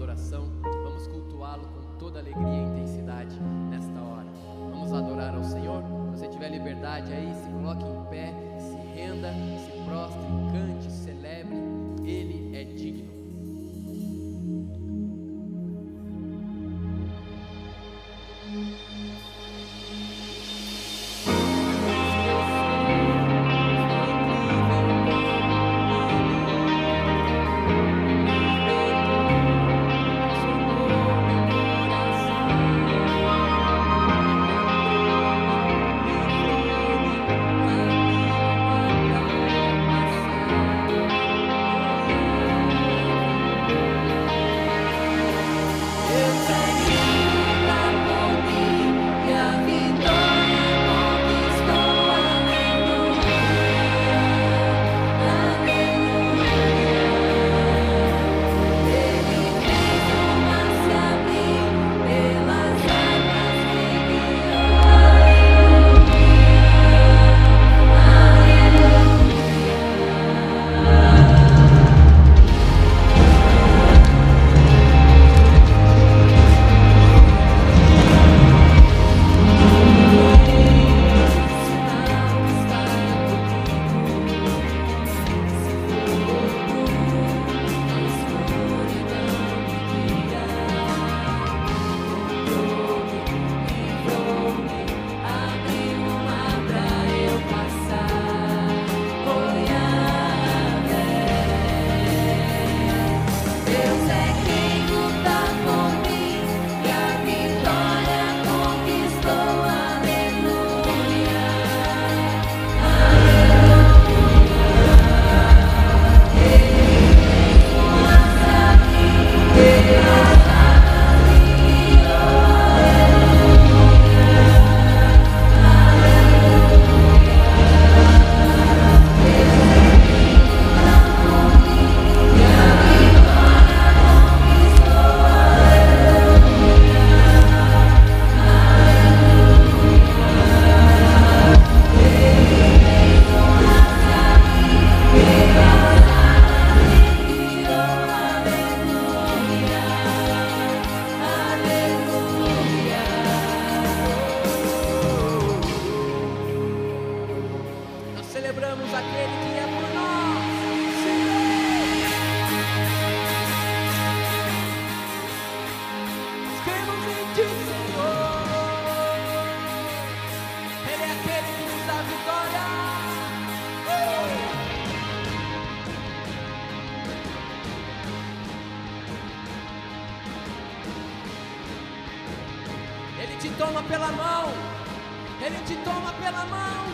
adoração. Vamos cultuá-lo com toda alegria e intensidade nesta hora. Vamos adorar ao Senhor. Se você tiver liberdade aí, se coloque em pé, se renda, se prostre, cante, celebre. Ele é digno. Te toma pela mão, Ele te toma pela mão.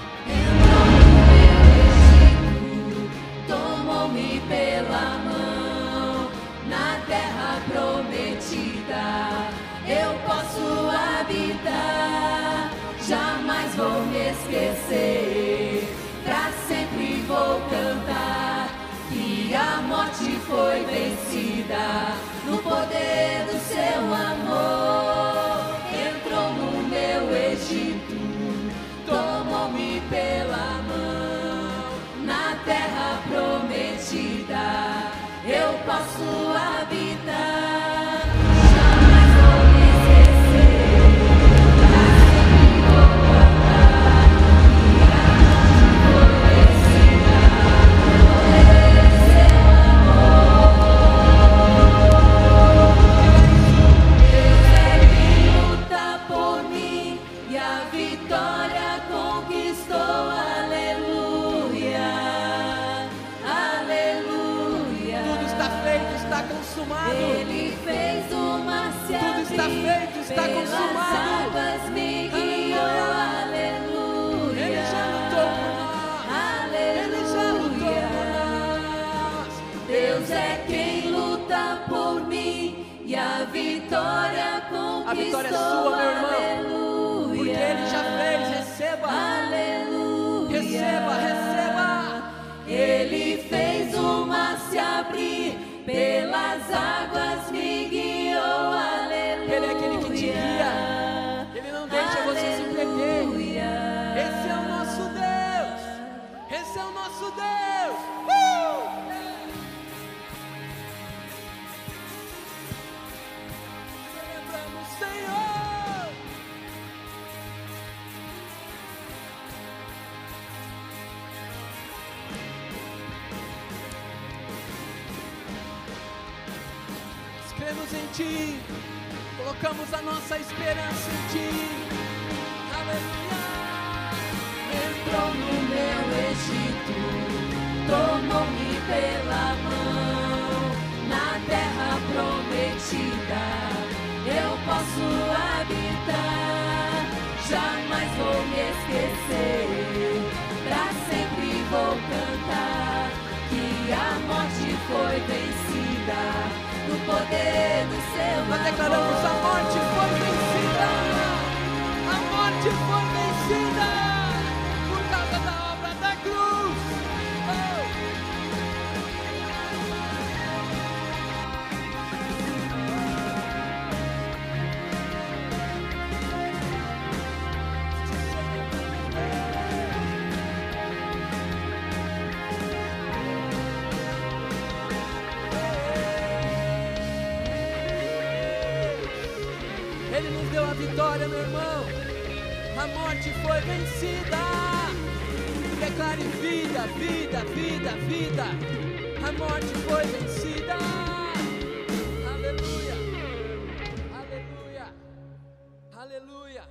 Tomou-me pela mão, na terra prometida, eu posso habitar, jamais vou me esquecer, pra sempre vou cantar, que a morte foi vencida, no poder do seu amor. No meu Egito, tomou-me pela mão, na terra prometida, eu posso habitar, jamais vou me esquecer, pra sempre vou cantar, que a morte foi vencida, no poder do seu amor. Deus é quem luta por mim e a vitória conquistou, aleluia, aleluia. Tudo está feito, está consumado. Ele fez o mar se abrir, tudo está feito, está consumado. Pelas águas me guiou, aleluia. Ele já lutou por nós, aleluia. Ele já lutou por nós. Deus é quem luta por mim e a vitória conquistou, A vitória é sua, meu irmão, aleluia. porque Ele já fez. Receba, aleluia. receba, receba. Ele fez o mar se abrir, pelas águas me guiou, aleluia. Ele é aquele que te guia, Ele não deixa você se perder. Esse é o nosso Deus, esse é o nosso Deus. cremos em Ti, colocamos a nossa esperança em Ti. Aleluia. Entrou no meu Egito, tomou-me pela mão, na terra prometida eu posso habitar, jamais vou me esquecer, pra sempre vou cantar, que a morte foi vencida, no poder do seu amor. Nós declaramos: a morte foi vencida, a morte foi vencida, por causa da obra da cruz. Ele nos deu a vitória, meu irmão. A morte foi vencida. Declare vida, vida, vida, vida. A morte foi vencida. Aleluia, aleluia, aleluia.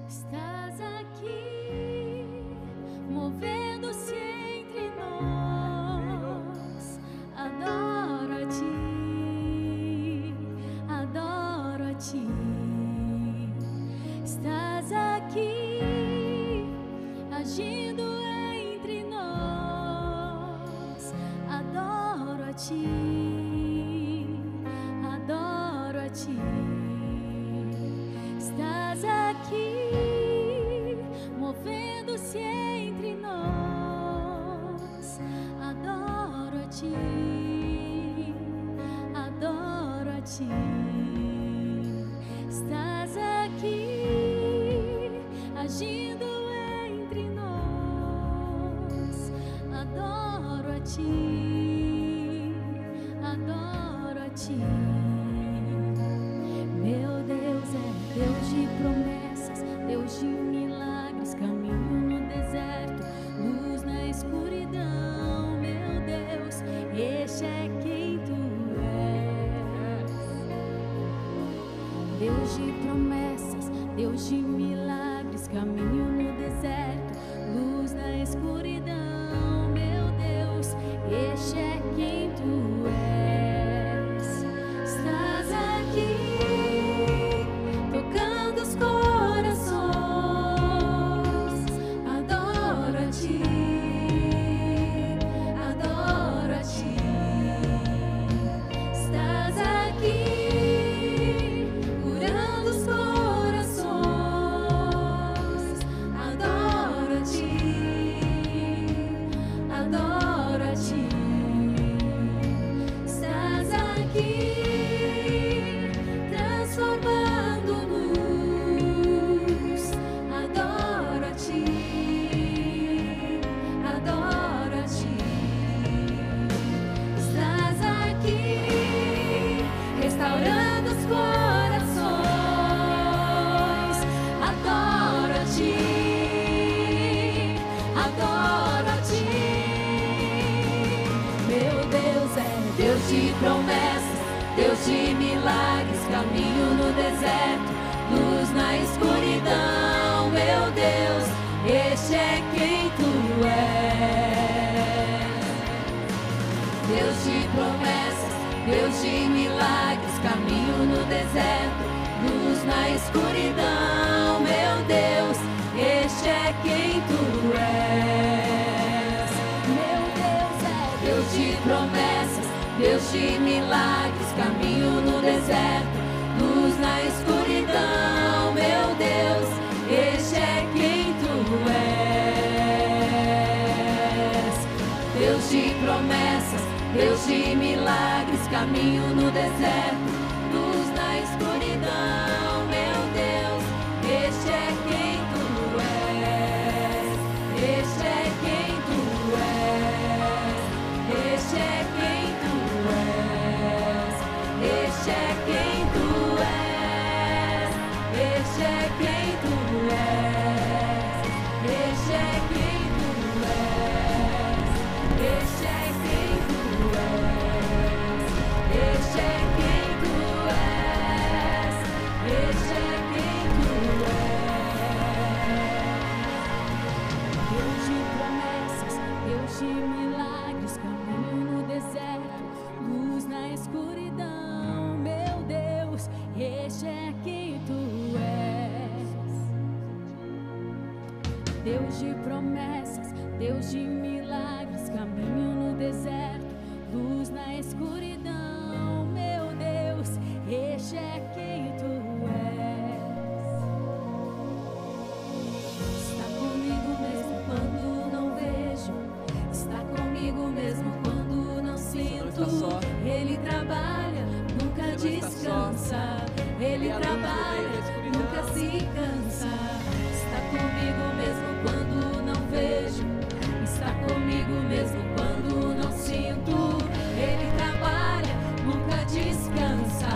Estás aqui, movendo-se entre nós. Adoro a Ti, adoro a Ti. Estás aqui, agindo entre nós. Adoro a Ti, adoro a Ti. Estás aqui, movendo-se entre nós. Adoro a Ti, adoro a Ti. Estás aqui, agindo entre nós. Adoro a Ti, adoro a Ti. Meu Deus é Deus de promessas, Deus de milagres, caminho no deserto, luz na escuridão. Meu Deus, este é quem Tu és. Deus de promessas, Deus de milagres, caminho no deserto, luz na escuridão. Meu Deus, este é quem Tu és. Estás aqui, tocando os corações. Adoro a Ti, adoro a Ti. Estás aqui, curando os corações. Adoro a Ti, adoro a Ti. Estás aqui, transformando luz. Adoro a Ti, adoro a Ti. Estás aqui, restaurando os corações. Adoro a Ti, adoro a Ti. Meu Deus é Deus de promessas, Deus de milagres, caminho no deserto, luz na escuridão. Meu Deus, este é quem Tu és. Deus de promessas, Deus de milagres, caminho no deserto, luz na escuridão. Meu Deus, este é quem Tu és. Meu Deus é Deus de promessas, Deus de milagres, caminho no deserto, luz na escuridão. Meu Deus, este é quem Tu és. Deus de promessas, Deus de milagres, caminho no deserto, luz na escuridão, meu Deus, este é quem tu és, este é quem tu és, este é quem tu és, este é quem tu és, este é quem tu és, este é quem tu és, este é quem tu és, este é quem tu és, este é quem tu és. Deus de promessas, Deus de milagres, caminho no deserto, luz na escuridão, meu Deus, este é quem tu és. Deus de promessas, Deus de milagres, caminho no deserto, luz na escuridão, meu Deus, este é quem tu és. Está comigo mesmo quando não vejo, está comigo mesmo quando não sinto. Ele trabalha, nunca descansa, ele trabalha, nunca se cansa. Está comigo mesmo quando não vejo, está comigo mesmo quando não sinto. Ele trabalha, nunca descansa,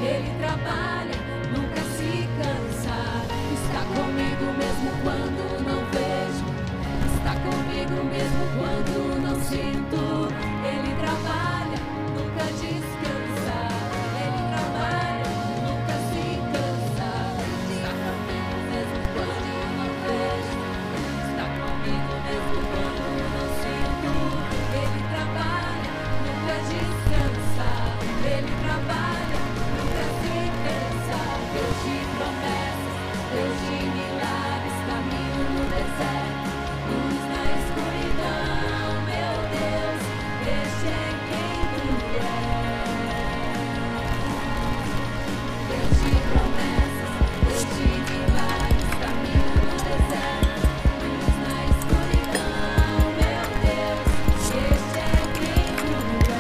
ele trabalha, nunca se cansa. Está comigo mesmo quando não vejo, está comigo mesmo quando não sinto. Ele trabalha, nunca descansa, ele trabalha, nunca se cansa. Está comigo mesmo quando não vejo, está comigo mesmo quando não sinto. Ele trabalha, nunca descansa, ele trabalha, nunca se cansa. Deus de promessas, Deus de milagres, caminho no deserto, luz na escuridão, meu Deus, este é quem tu és. Deus de promessas, Deus de milagres, caminho no deserto, luz na escuridão, meu Deus, este é quem tu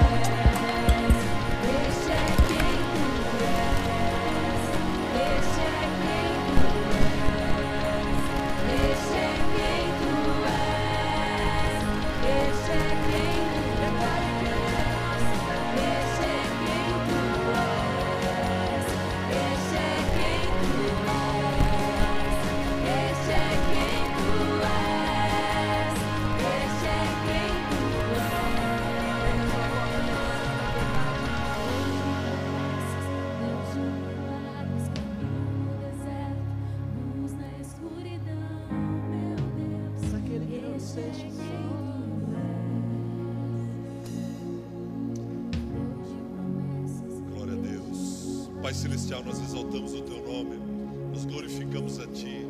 és, este é quem tu és, este é quem tu és, este é quem tu és, este é quem tu és, este é quem tu és, este é quem tu és, este é quem tu és, este é quem tu és. Deus de milagres, caminho no deserto, luz na escuridão, meu Deus, Aquele que não este é deixa quem só. tu és. Deus de promessas. Glória a Deus. Pai Celestial, nós exaltamos o Teu nome, nós glorificamos a Ti.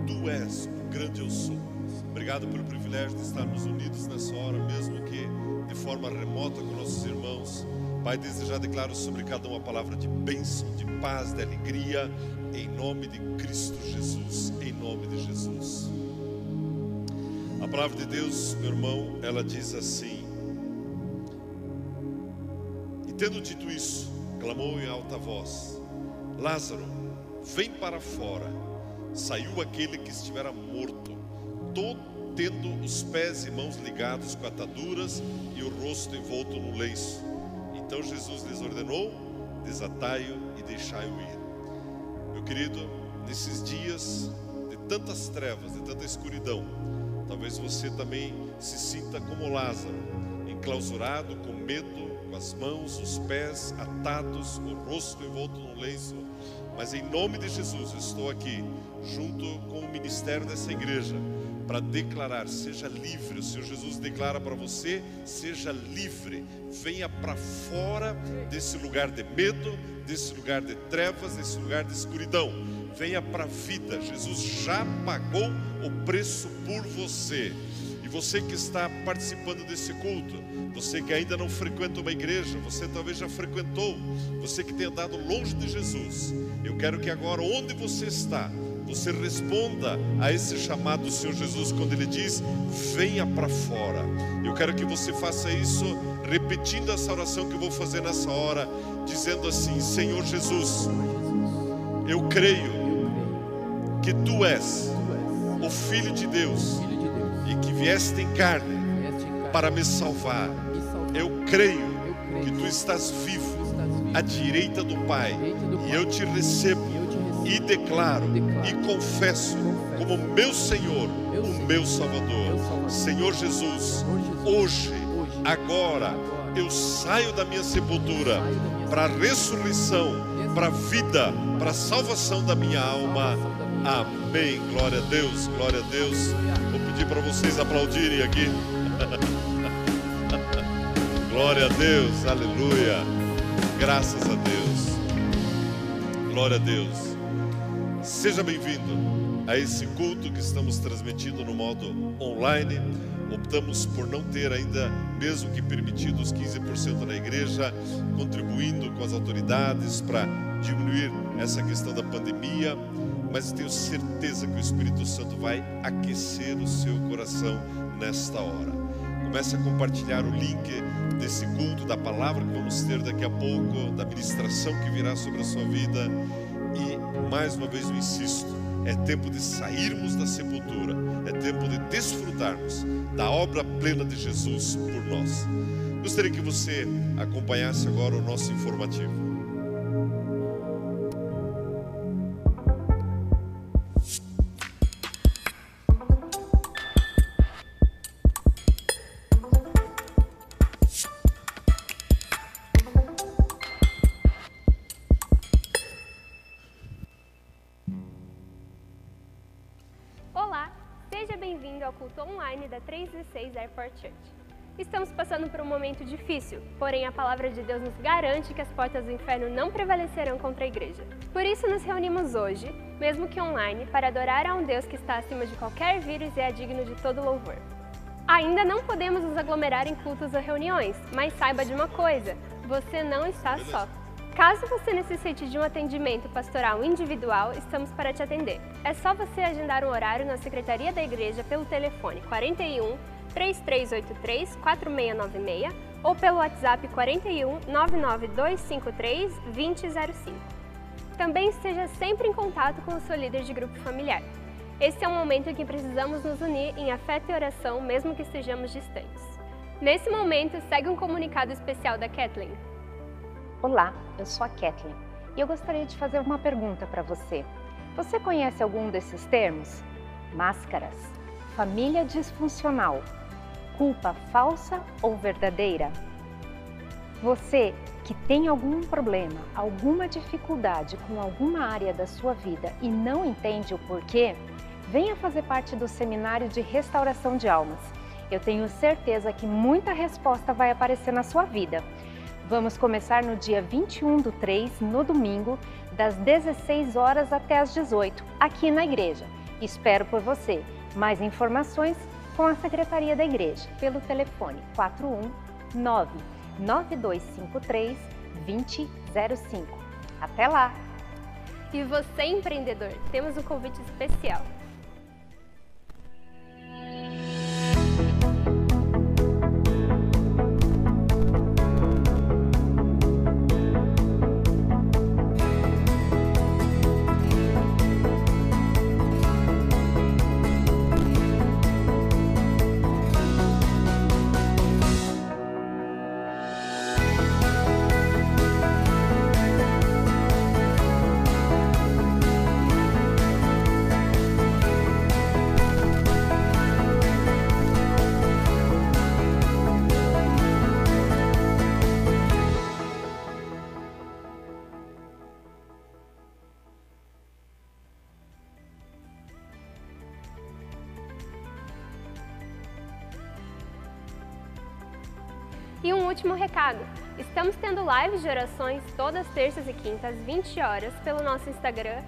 Tu és o grande eu sou. Obrigado pelo privilégio de estarmos unidos nessa hora, mesmo que de forma remota com nossos irmãos. Pai, desde já declaro sobre cada um a palavra de bênção, de paz, de alegria, em nome de Cristo Jesus, em nome de Jesus. A palavra de Deus, meu irmão, ela diz assim: e tendo dito isso, clamou em alta voz: Lázaro, vem para fora. Saiu aquele que estivera morto, tendo os pés e mãos ligados com ataduras e o rosto envolto no lenço. Então Jesus lhes ordenou: desatai-o e deixai-o ir. Meu querido, nesses dias de tantas trevas, de tanta escuridão, talvez você também se sinta como Lázaro, enclausurado, com medo, com as mãos, os pés atados, o rosto envolto no lenço. Mas em nome de Jesus, eu estou aqui, junto com o ministério dessa igreja, para declarar: seja livre. O Senhor Jesus declara para você: seja livre. Venha para fora desse lugar de medo, desse lugar de trevas, desse lugar de escuridão. Venha para a vida. Jesus já pagou o preço por você. E você que está participando desse culto, você que ainda não frequenta uma igreja, você talvez já frequentou, você que tem andado longe de Jesus, eu quero que agora, onde você está, você responda a esse chamado do Senhor Jesus quando Ele diz: venha para fora. Eu quero que você faça isso repetindo essa oração que eu vou fazer nessa hora, dizendo assim: Senhor Jesus, eu creio que Tu és o Filho de Deus e que vieste em carne para me salvar. Eu creio que Tu estás vivo à direita do Pai, e eu Te recebo e declaro e confesso como meu Senhor, o meu Salvador. Senhor Jesus, hoje, agora, eu saio da minha sepultura para a ressurreição, para a vida, para a salvação da minha alma. Amém. Glória a Deus, glória a Deus. Vou pedir para vocês aplaudirem aqui. Glória a Deus, aleluia. Graças a Deus. Glória a Deus. Seja bem-vindo a esse culto que estamos transmitindo no modo online. Optamos por não ter ainda, mesmo que permitidos, 15% na igreja, contribuindo com as autoridades para diminuir essa questão da pandemia, mas tenho certeza que o Espírito Santo vai aquecer o seu coração nesta hora. Comece a compartilhar o link desse culto, da palavra que vamos ter daqui a pouco, da ministração que virá sobre a sua vida. E mais uma vez eu insisto, é tempo de sairmos da sepultura, é tempo de desfrutarmos da obra plena de Jesus por nós. Gostaria que você acompanhasse agora o nosso informativo. Ao culto online da 316 Airport Church. Estamos passando por um momento difícil, porém a palavra de Deus nos garante que as portas do inferno não prevalecerão contra a igreja. Por isso nos reunimos hoje, mesmo que online, para adorar a um Deus que está acima de qualquer vírus e é digno de todo louvor. Ainda não podemos nos aglomerar em cultos ou reuniões, mas saiba de uma coisa, você não está só. Caso você necessite de um atendimento pastoral individual, estamos para te atender. É só você agendar um horário na Secretaria da Igreja pelo telefone 41 3383 4696 ou pelo WhatsApp 41 99253 2005. Também esteja sempre em contato com o seu líder de grupo familiar. Esse é um momento em que precisamos nos unir em afeto e oração, mesmo que estejamos distantes. Nesse momento, segue um comunicado especial da Kathleen. Olá, eu sou a Kathleen e eu gostaria de fazer uma pergunta para você. Você conhece algum desses termos? Máscaras, família disfuncional, culpa falsa ou verdadeira? Você que tem algum problema, alguma dificuldade com alguma área da sua vida e não entende o porquê, venha fazer parte do seminário de restauração de almas. Eu tenho certeza que muita resposta vai aparecer na sua vida. Vamos começar no dia 21/3, no domingo, das 16 horas até as 18, aqui na igreja. Espero por você. Mais informações com a Secretaria da Igreja, pelo telefone 41 99253 2005. Até lá! E você, empreendedor, temos um convite especial. E um último recado, estamos tendo lives de orações todas terças e quintas, às 20 horas, pelo nosso Instagram,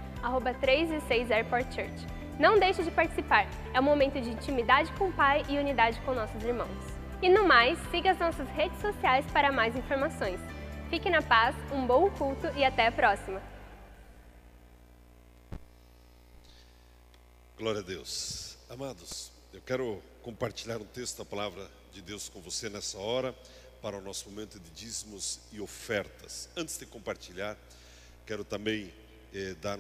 @316 Airport Church. Não deixe de participar, é um momento de intimidade com o Pai e unidade com nossos irmãos. E no mais, siga as nossas redes sociais para mais informações. Fique na paz, um bom culto e até a próxima! Glória a Deus. Amados, eu quero compartilhar um texto da palavra de Deus com você nessa hora, para o nosso momento de dízimos e ofertas. Antes de compartilhar, quero também dar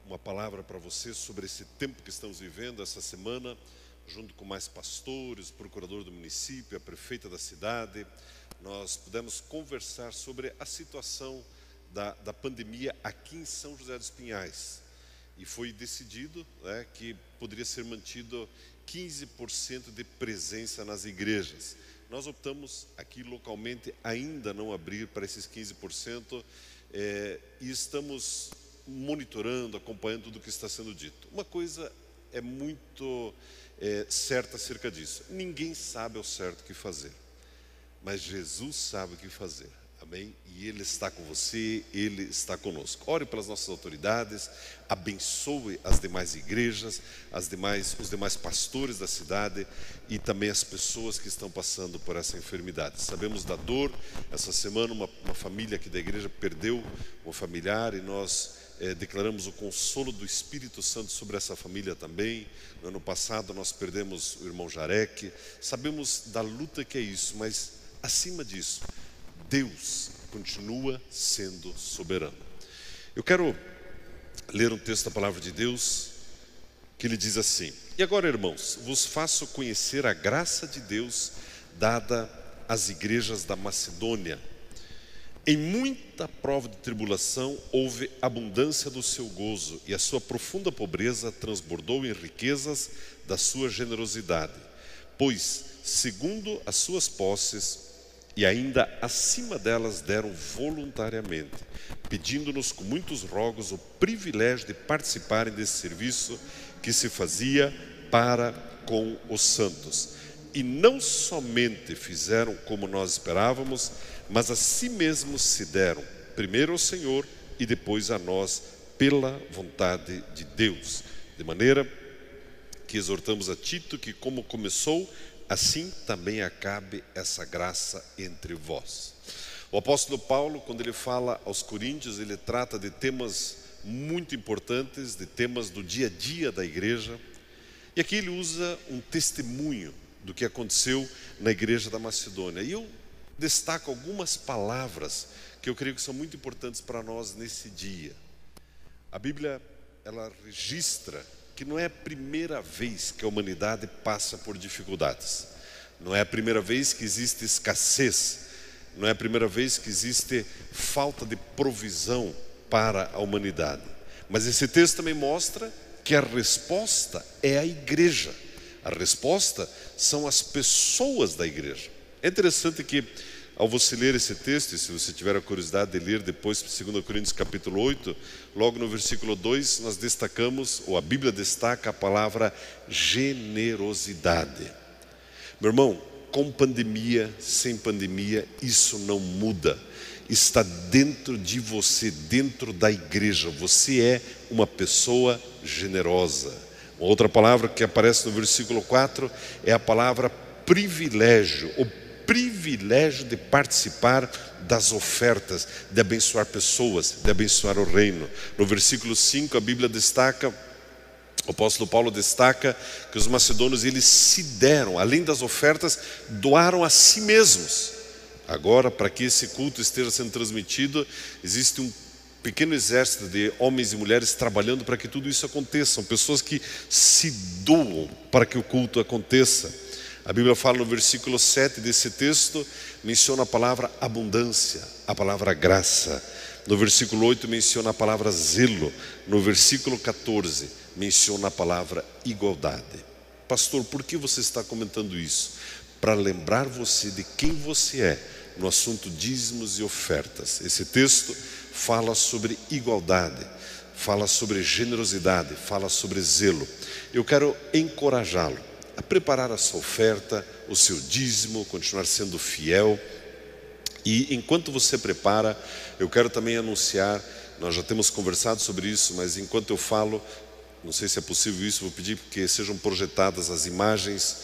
uma palavra para você sobre esse tempo que estamos vivendo essa semana, junto com mais pastores, o procurador do município, a prefeita da cidade. Nós pudemos conversar sobre a situação da pandemia aqui em São José dos Pinhais. E foi decidido, que poderia ser mantido 15% de presença nas igrejas. Nós optamos aqui localmente ainda não abrir para esses 15% e estamos monitorando, acompanhando tudo o que está sendo dito. Uma coisa é muito certa acerca disso: ninguém sabe ao certo o que fazer, mas Jesus sabe o que fazer. Amém? E Ele está com você, Ele está conosco. Ore pelas nossas autoridades, abençoe as demais igrejas, os demais pastores da cidade e também as pessoas que estão passando por essa enfermidade. Sabemos da dor. Essa semana uma família aqui da igreja perdeu um familiar e nós declaramos o consolo do Espírito Santo sobre essa família também. No ano passado nós perdemos o irmão Jarek. Sabemos da luta que é isso, mas acima disso, Deus continua sendo soberano. Eu quero ler um texto da palavra de Deus que ele diz assim: E agora, irmãos, vos faço conhecer a graça de Deus dada às igrejas da Macedônia. Em muita prova de tribulação houve abundância do seu gozo, e a sua profunda pobreza transbordou em riquezas da sua generosidade. Pois, segundo as suas posses, e ainda acima delas deram voluntariamente, pedindo-nos com muitos rogos o privilégio de participarem desse serviço que se fazia para com os santos. E não somente fizeram como nós esperávamos, mas a si mesmos se deram, primeiro ao Senhor e depois a nós, pela vontade de Deus. De maneira que exortamos a Tito que, como começou, assim também acabe essa graça entre vós. O apóstolo Paulo, quando ele fala aos coríntios, ele trata de temas muito importantes, de temas do dia a dia da igreja. E aqui ele usa um testemunho do que aconteceu na igreja da Macedônia. E eu destaco algumas palavras que eu creio que são muito importantes para nós nesse dia. A Bíblia, ela registra que não é a primeira vez que a humanidade passa por dificuldades. Não é a primeira vez que existe escassez. Não é a primeira vez que existe falta de provisão para a humanidade. Mas esse texto também mostra que a resposta é a igreja. A resposta são as pessoas da igreja. É interessante que, ao você ler esse texto, e se você tiver a curiosidade de ler depois 2 Coríntios capítulo 8, logo no versículo 2, nós destacamos, ou a Bíblia destaca a palavra generosidade. Meu irmão, com pandemia, sem pandemia, isso não muda. Está dentro de você, dentro da igreja. Você é uma pessoa generosa. Uma outra palavra que aparece no versículo 4 é a palavra privilégio, o privilégio de participar das ofertas, de abençoar pessoas, de abençoar o reino. No versículo 5 a Bíblia destaca, o apóstolo Paulo destaca que os macedônios, eles se deram, além das ofertas, doaram a si mesmos. Agora, para que esse culto esteja sendo transmitido, existe um pequeno exército de homens e mulheres trabalhando para que tudo isso aconteça. São pessoas que se doam para que o culto aconteça. A Bíblia fala no versículo 7 desse texto, menciona a palavra abundância, a palavra graça. No versículo 8 menciona a palavra zelo. No versículo 14 menciona a palavra igualdade. Pastor, por que você está comentando isso? Para lembrar você de quem você é no assunto dízimos e ofertas. Esse texto fala sobre igualdade, fala sobre generosidade, fala sobre zelo. Eu quero encorajá-lo a preparar a sua oferta, o seu dízimo, continuar sendo fiel. E enquanto você prepara, eu quero também anunciar, nós já temos conversado sobre isso, mas enquanto eu falo, não sei se é possível isso, vou pedir que sejam projetadas as imagens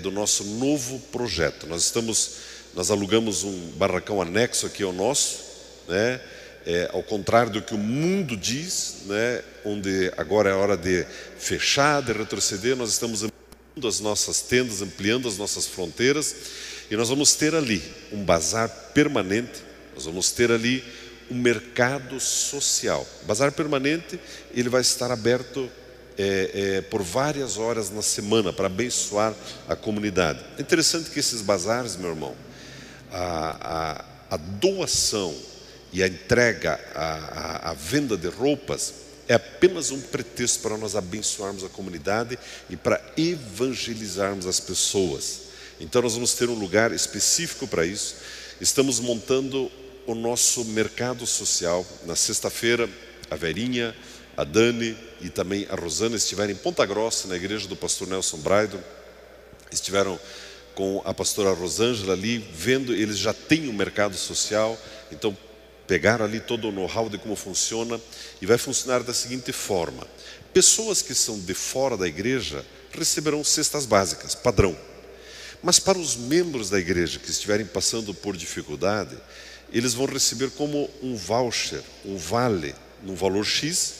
do nosso novo projeto. Nós alugamos um barracão anexo aqui ao nosso, né? ao contrário do que o mundo diz, né, onde agora é hora de fechar, de retroceder, nós estamos ampliando as nossas tendas, ampliando as nossas fronteiras, e nós vamos ter ali um bazar permanente, nós vamos ter ali um mercado social. O bazar permanente, ele vai estar aberto por várias horas na semana para abençoar a comunidade. É interessante que esses bazares, meu irmão, a doação e a entrega, a venda de roupas é apenas um pretexto para nós abençoarmos a comunidade e para evangelizarmos as pessoas. Então nós vamos ter um lugar específico para isso. Estamos montando o nosso mercado social. Na sexta-feira, a Verinha, a Dani e também a Rosana estiveram em Ponta Grossa, na igreja do pastor Nelson Braido. Estiveram com a pastora Rosângela ali, vendo, eles já têm um mercado social, então pegaram ali todo o know-how de como funciona, e vai funcionar da seguinte forma: pessoas que são de fora da igreja receberão cestas básicas, padrão. Mas para os membros da igreja que estiverem passando por dificuldade, eles vão receber como um voucher, um vale, num valor X,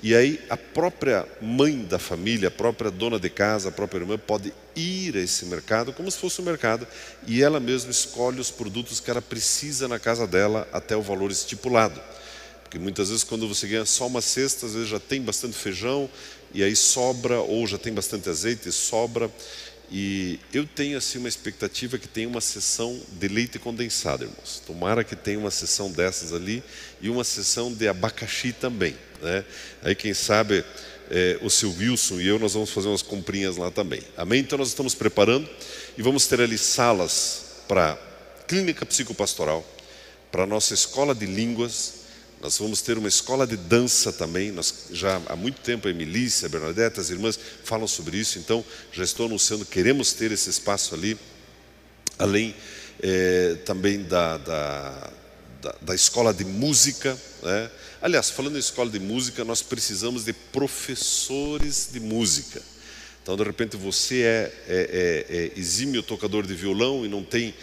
e aí a própria mãe da família, a própria dona de casa, a própria irmã pode ir a esse mercado como se fosse um mercado, e ela mesma escolhe os produtos que ela precisa na casa dela até o valor estipulado. Porque muitas vezes quando você ganha só uma cesta, às vezes já tem bastante feijão, e aí sobra, ou já tem bastante azeite e sobra. E eu tenho assim uma expectativa que tenha uma sessão de leite condensado, irmãos. Tomara que tenha uma sessão dessas ali e uma sessão de abacaxi também, né? Aí quem sabe o seu Wilson e eu, nós vamos fazer umas comprinhas lá também. Amém? Então nós estamos preparando e vamos ter ali salas para clínica psicopastoral, para a nossa escola de línguas. Nós vamos ter uma escola de dança também. Nós já há muito tempo a Emilícia, a Bernadette, as irmãs falam sobre isso. Então já estou anunciando, queremos ter esse espaço ali. Além também da escola de música, né? Aliás, falando em escola de música, nós precisamos de professores de música. Então de repente você é exímio tocador de violão e não tem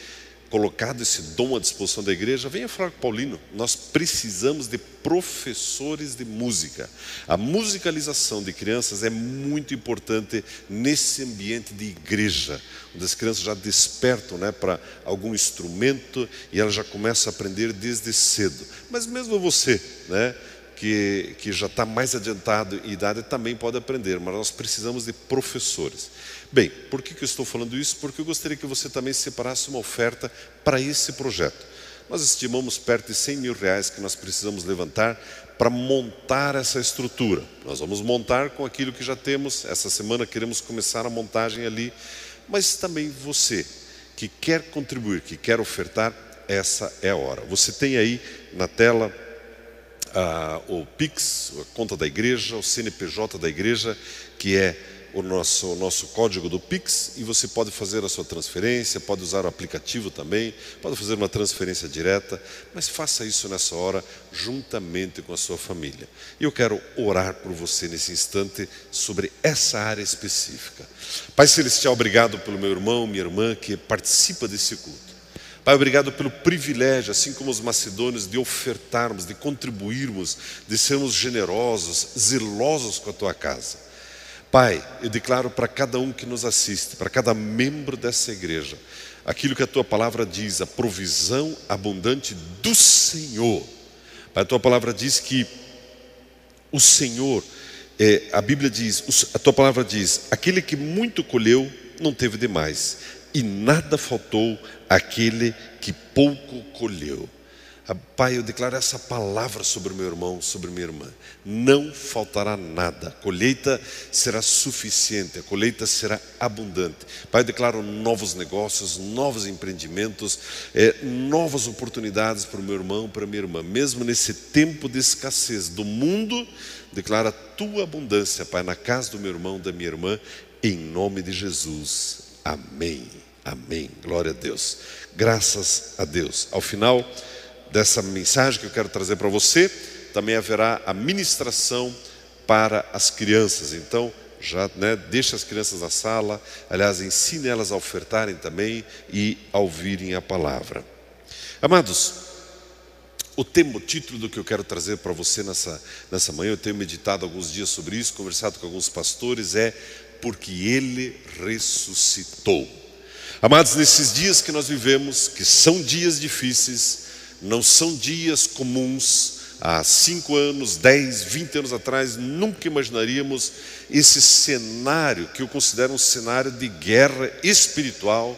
colocado esse dom à disposição da igreja, venha falar com o Paulino. Nós precisamos de professores de música. A musicalização de crianças é muito importante nesse ambiente de igreja, onde as crianças já despertam, né, para algum instrumento e elas já começam a aprender desde cedo. Mas mesmo você, né, que já está mais adiantado em idade, também pode aprender, mas nós precisamos de professores. Bem, por que eu estou falando isso? Porque eu gostaria que você também separasse uma oferta para esse projeto. Nós estimamos perto de 100 mil reais que nós precisamos levantar para montar essa estrutura. Nós vamos montar com aquilo que já temos. Essa semana queremos começar a montagem ali. Mas também você que quer contribuir, que quer ofertar, essa é a hora. Você tem aí na tela o Pix, a conta da igreja, o CNPJ da igreja, que é o nosso código do Pix, e você pode fazer a sua transferência, pode usar o aplicativo também, pode fazer uma transferência direta, mas faça isso nessa hora, juntamente com a sua família. E eu quero orar por você nesse instante, sobre essa área específica. Pai Celestial, obrigado pelo meu irmão, minha irmã, que participa desse culto. Pai, obrigado pelo privilégio, assim como os macedônios, de ofertarmos, de contribuirmos, de sermos generosos, zelosos com a Tua casa. Pai, eu declaro para cada um que nos assiste, para cada membro dessa igreja, aquilo que a Tua palavra diz, a provisão abundante do Senhor. Pai, a Tua palavra diz que o Senhor, a Bíblia diz, a Tua palavra diz, aquele que muito colheu não teve demais, e nada faltou àquele que pouco colheu. Pai, eu declaro essa palavra sobre o meu irmão, sobre minha irmã. Não faltará nada. A colheita será suficiente, a colheita será abundante. Pai, eu declaro novos negócios, novos empreendimentos, novas oportunidades para o meu irmão, para a minha irmã. Mesmo nesse tempo de escassez do mundo, declaro a Tua abundância, Pai, na casa do meu irmão, da minha irmã, em nome de Jesus. Amém. Amém. Glória a Deus. Graças a Deus. Ao final dessa mensagem que eu quero trazer para você, também haverá a ministração para as crianças. Então, já deixa as crianças na sala, aliás, ensine elas a ofertarem também e a ouvirem a palavra. Amados, o título do que eu quero trazer para você nessa manhã, eu tenho meditado alguns dias sobre isso, conversado com alguns pastores, é porque Ele ressuscitou. Amados, nesses dias que nós vivemos, que são dias difíceis, não são dias comuns. Há 5 anos, 10, 20 anos atrás, nunca imaginaríamos esse cenário que eu considero um cenário de guerra espiritual,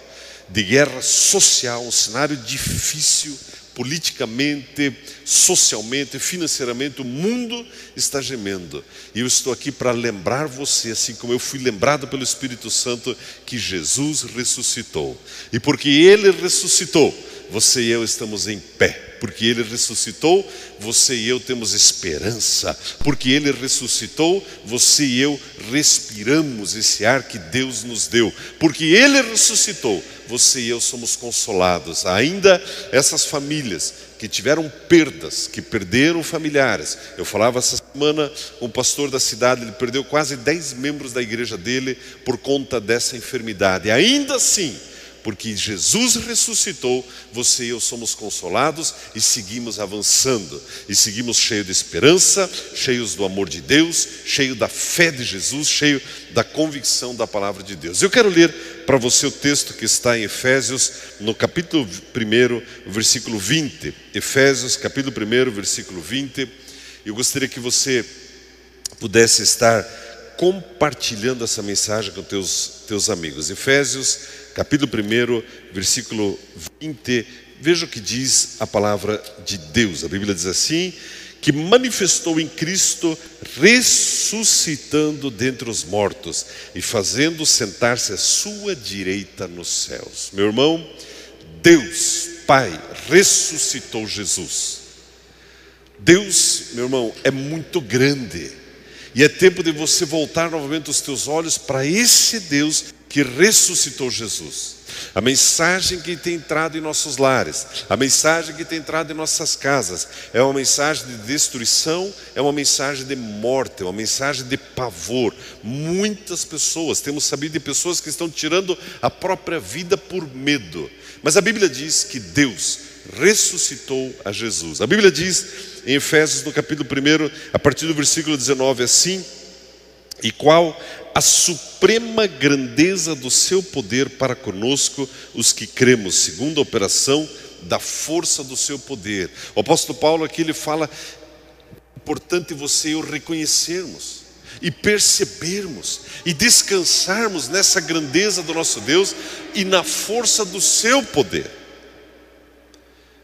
de guerra social, um cenário difícil, politicamente, socialmente, financeiramente. O mundo está gemendo. E eu estou aqui para lembrar você, assim como eu fui lembrado pelo Espírito Santo, que Jesus ressuscitou. E porque Ele ressuscitou, você e eu estamos em pé. Porque Ele ressuscitou, você e eu temos esperança. Porque Ele ressuscitou, você e eu respiramos esse ar que Deus nos deu. Porque Ele ressuscitou, você e eu somos consolados. Ainda essas famílias que tiveram perdas, que perderam familiares. Eu falava essa semana, um pastor da cidade, ele perdeu quase 10 membros da igreja dele por conta dessa enfermidade. E ainda assim, porque Jesus ressuscitou, você e eu somos consolados e seguimos avançando. E seguimos cheios de esperança, cheios do amor de Deus, cheios da fé de Jesus, cheios da convicção da palavra de Deus. Eu quero ler para você o texto que está em Efésios, no capítulo 1, versículo 20. Efésios, capítulo 1, versículo 20. Eu gostaria que você pudesse estar compartilhando essa mensagem com teus amigos. Efésios, capítulo 1, versículo 20, veja o que diz a palavra de Deus. A Bíblia diz assim, que manifestou em Cristo, ressuscitando dentre os mortos e fazendo sentar-se à sua direita nos céus. Meu irmão, Deus, Pai, ressuscitou Jesus. Deus, meu irmão, é muito grande. E é tempo de você voltar novamente os teus olhos para esse Deus que ressuscitou Jesus. A mensagem que tem entrado em nossos lares, a mensagem que tem entrado em nossas casas, é uma mensagem de destruição, é uma mensagem de morte, é uma mensagem de pavor. Muitas pessoas, temos sabido de pessoas que estão tirando a própria vida por medo. Mas a Bíblia diz que Deus ressuscitou a Jesus. A Bíblia diz em Efésios, no capítulo 1, a partir do versículo 19, assim: e qual a suprema grandeza do seu poder para conosco, os que cremos, segundo a operação da força do seu poder. O apóstolo Paulo aqui ele fala, importante você e eu reconhecermos, e percebermos, e descansarmos nessa grandeza do nosso Deus, e na força do seu poder.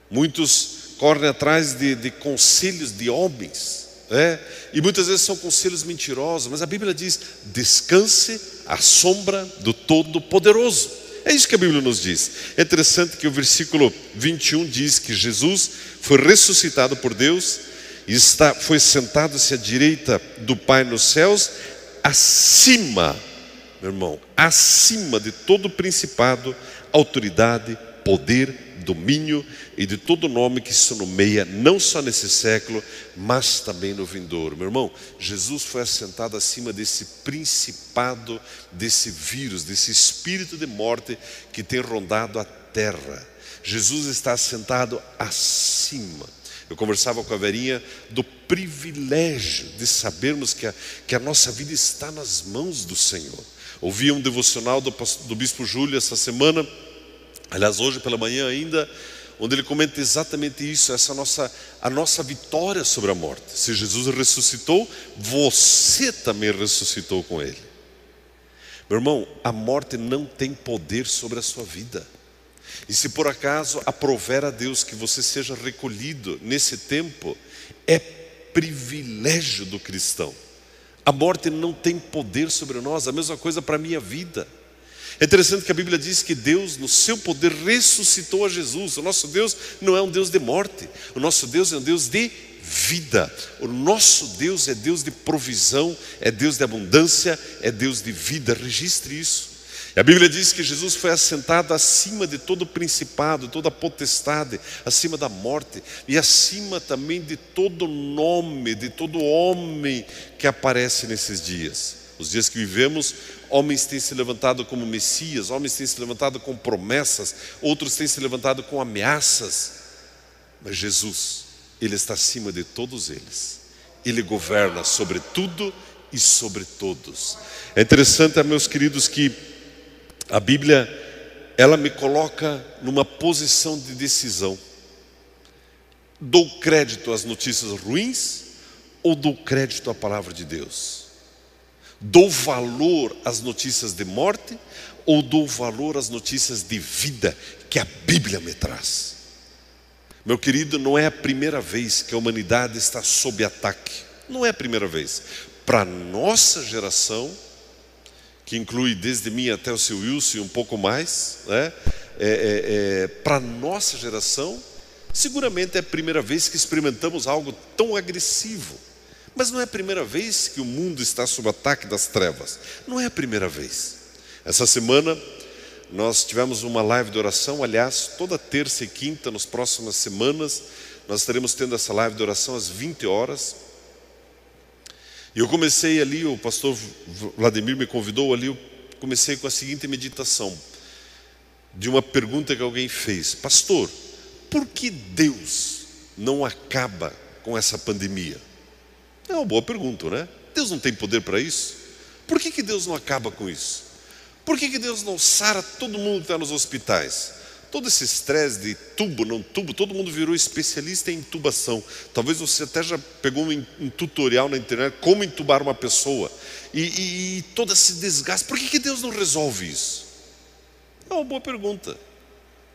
Muitos correm atrás de conselhos de homens, e muitas vezes são conselhos mentirosos, mas a Bíblia diz, descanse à sombra do Todo-Poderoso. É isso que a Bíblia nos diz. É interessante que o versículo 21 diz que Jesus foi ressuscitado por Deus e foi sentado-se à direita do Pai nos céus, acima, meu irmão, acima de todo principado, autoridade, poder, domínio e de todo nome que se nomeia, não só nesse século, mas também no vindouro. Meu irmão, Jesus foi assentado acima desse principado, desse vírus, desse espírito de morte que tem rondado a terra. Jesus está assentado acima. Eu conversava com a Verinha do privilégio de sabermos que a nossa vida está nas mãos do Senhor. Ouvi um devocional do Bispo Júlio essa semana, aliás, hoje pela manhã ainda, onde ele comenta exatamente isso, a nossa vitória sobre a morte. Se Jesus ressuscitou, você também ressuscitou com Ele. Meu irmão, a morte não tem poder sobre a sua vida. E se por acaso aprover a Deus que você seja recolhido nesse tempo, é privilégio do cristão. A morte não tem poder sobre nós, a mesma coisa para a minha vida. É interessante que a Bíblia diz que Deus, no seu poder, ressuscitou a Jesus. O nosso Deus não é um Deus de morte. O nosso Deus é um Deus de vida. O nosso Deus é Deus de provisão, é Deus de abundância, é Deus de vida. Registre isso. E a Bíblia diz que Jesus foi assentado acima de todo principado, toda potestade, acima da morte e acima também de todo nome, de todo homem que aparece nesses dias. Os dias que vivemos, homens têm se levantado como Messias, homens têm se levantado com promessas, outros têm se levantado com ameaças. Mas Jesus Ele está acima de todos eles. Ele governa sobre tudo e sobre todos. É interessante, meus queridos, que a Bíblia, ela me coloca numa posição de decisão. Dou crédito às notícias ruins ou dou crédito à palavra de Deus? Dou valor às notícias de morte ou dou valor às notícias de vida que a Bíblia me traz? Meu querido, não é a primeira vez que a humanidade está sob ataque. Não é a primeira vez. Para a nossa geração, que inclui desde mim até o seu Wilson e um pouco mais, né? Para a nossa geração, seguramente é a primeira vez que experimentamos algo tão agressivo. Mas não é a primeira vez que o mundo está sob ataque das trevas. Não é a primeira vez. Essa semana nós tivemos uma live de oração. Aliás, toda terça e quinta, nas próximas semanas, nós estaremos tendo essa live de oração às 20 horas. E eu comecei ali, o pastor Vladimir me convidou ali, eu comecei com a seguinte meditação, de uma pergunta que alguém fez: pastor, por que Deus não acaba com essa pandemia? É uma boa pergunta, né? Deus não tem poder para isso? Por que Deus não acaba com isso? Por que Deus não sara todo mundo que está nos hospitais? Todo esse estresse de tubo, não tubo, todo mundo virou especialista em intubação. Talvez você até já pegou um tutorial na internet, como intubar uma pessoa. E todo esse desgaste, por que Deus não resolve isso? É uma boa pergunta.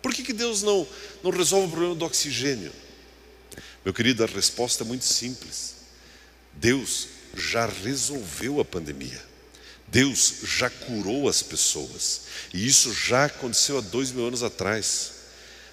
Por que Deus não resolve o problema do oxigênio? Meu querido, a resposta é muito simples. Deus já resolveu a pandemia. Deus já curou as pessoas. E isso já aconteceu há 2000 anos atrás.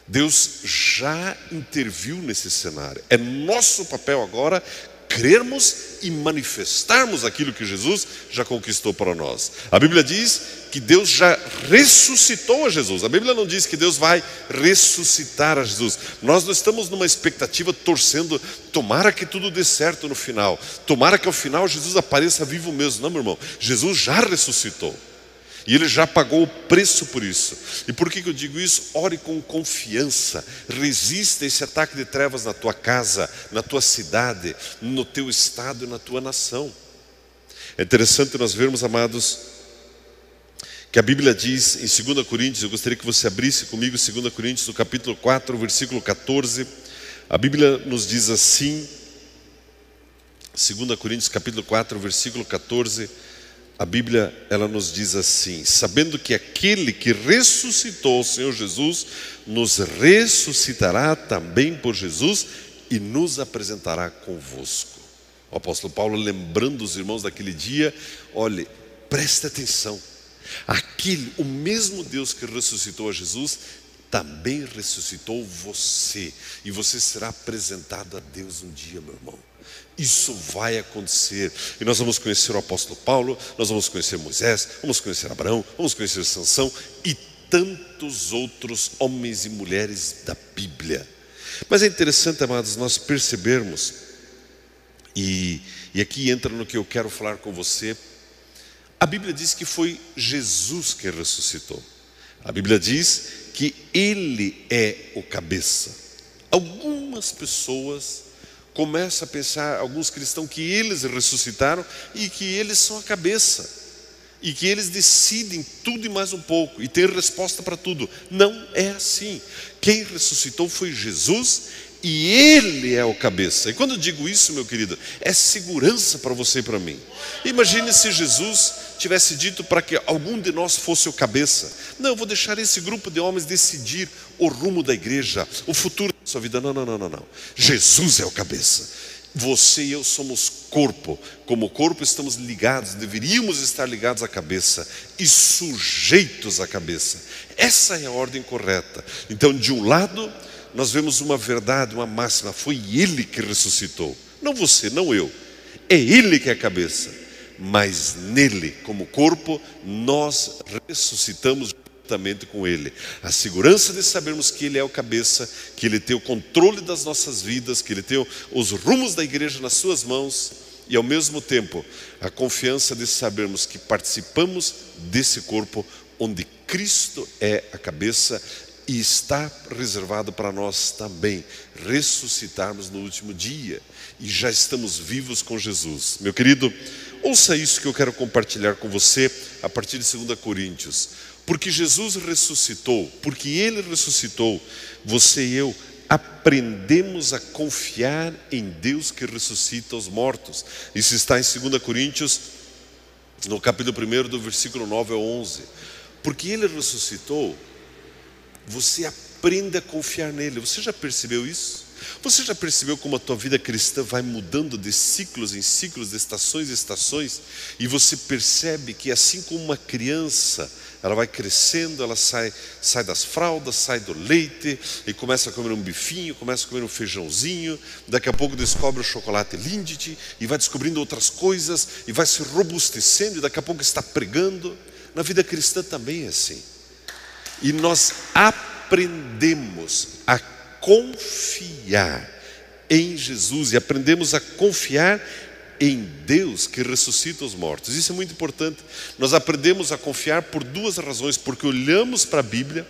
Deus já interviu nesse cenário. É nosso papel agora crermos e manifestarmos aquilo que Jesus já conquistou para nós. A Bíblia diz que Deus já ressuscitou a Jesus. A Bíblia não diz que Deus vai ressuscitar a Jesus. Nós não estamos numa expectativa torcendo, tomara que tudo dê certo no final, tomara que ao final Jesus apareça vivo mesmo. Não, meu irmão, Jesus já ressuscitou. E Ele já pagou o preço por isso. E por que eu digo isso? Ore com confiança. Resista a esse ataque de trevas na tua casa, na tua cidade, no teu estado e na tua nação. É interessante nós vermos, amados, que a Bíblia diz em 2 Coríntios, eu gostaria que você abrisse comigo 2 Coríntios, no capítulo 4, versículo 14. A Bíblia nos diz assim, 2 Coríntios capítulo 4, versículo 14, a Bíblia, ela nos diz assim: sabendo que aquele que ressuscitou o Senhor Jesus, nos ressuscitará também por Jesus e nos apresentará convosco. O apóstolo Paulo lembrando os irmãos daquele dia, olhe, preste atenção, o mesmo Deus que ressuscitou a Jesus, também ressuscitou você, e você será apresentado a Deus um dia, meu irmão. Isso vai acontecer, e nós vamos conhecer o apóstolo Paulo, nós vamos conhecer Moisés, vamos conhecer Abraão, vamos conhecer Sansão e tantos outros homens e mulheres da Bíblia. Mas é interessante, amados, nós percebermos, e aqui entra no que eu quero falar com você. A Bíblia diz que foi Jesus que ressuscitou. A Bíblia diz que Ele é o cabeça. Algumas pessoas começam a pensar, alguns cristãos, que eles ressuscitaram e que eles são a cabeça, e que eles decidem tudo e mais um pouco, e têm resposta para tudo. Não é assim. Quem ressuscitou foi Jesus, e Ele é o cabeça. E quando eu digo isso, meu querido, é segurança para você e para mim. Imagine se Jesus tivesse dito para que algum de nós fosse o cabeça. Não, eu vou deixar esse grupo de homens decidir o rumo da igreja, o futuro da sua vida. Não. Jesus é o cabeça. Você e eu somos corpo. Como corpo estamos ligados, deveríamos estar ligados à cabeça e sujeitos à cabeça. Essa é a ordem correta. Então, de um lado, nós vemos uma verdade, uma máxima: foi Ele que ressuscitou. Não você, não eu. É Ele que é a cabeça. Mas nele, como corpo, nós ressuscitamos juntamente com Ele. A segurança de sabermos que Ele é o cabeça, que Ele tem o controle das nossas vidas, que Ele tem os rumos da igreja nas suas mãos, e ao mesmo tempo a confiança de sabermos que participamos desse corpo onde Cristo é a cabeça. e está reservado para nós também ressuscitarmos no último dia. E já estamos vivos com Jesus. Meu querido, ouça isso que eu quero compartilhar com você a partir de 2 Coríntios. Porque Jesus ressuscitou, porque Ele ressuscitou, você e eu aprendemos a confiar em Deus que ressuscita os mortos. Isso está em 2 Coríntios, no capítulo 1, do versículo 9 ao 11. Porque Ele ressuscitou, você aprende a confiar nele. Você já percebeu isso? Você já percebeu como a tua vida cristã vai mudando de ciclos em ciclos, de estações em estações? E você percebe que assim como uma criança, ela vai crescendo, ela sai das fraldas, sai do leite e começa a comer um bifinho, começa a comer um feijãozinho, daqui a pouco descobre o chocolate Lindt e vai descobrindo outras coisas e vai se robustecendo e daqui a pouco está pregando. Na vida cristã também é assim. E nós aprendemos a confiar em Jesus e aprendemos a confiar em Deus que ressuscita os mortos. Isso é muito importante. Nós aprendemos a confiar por duas razões. Porque olhamos para a Bíblia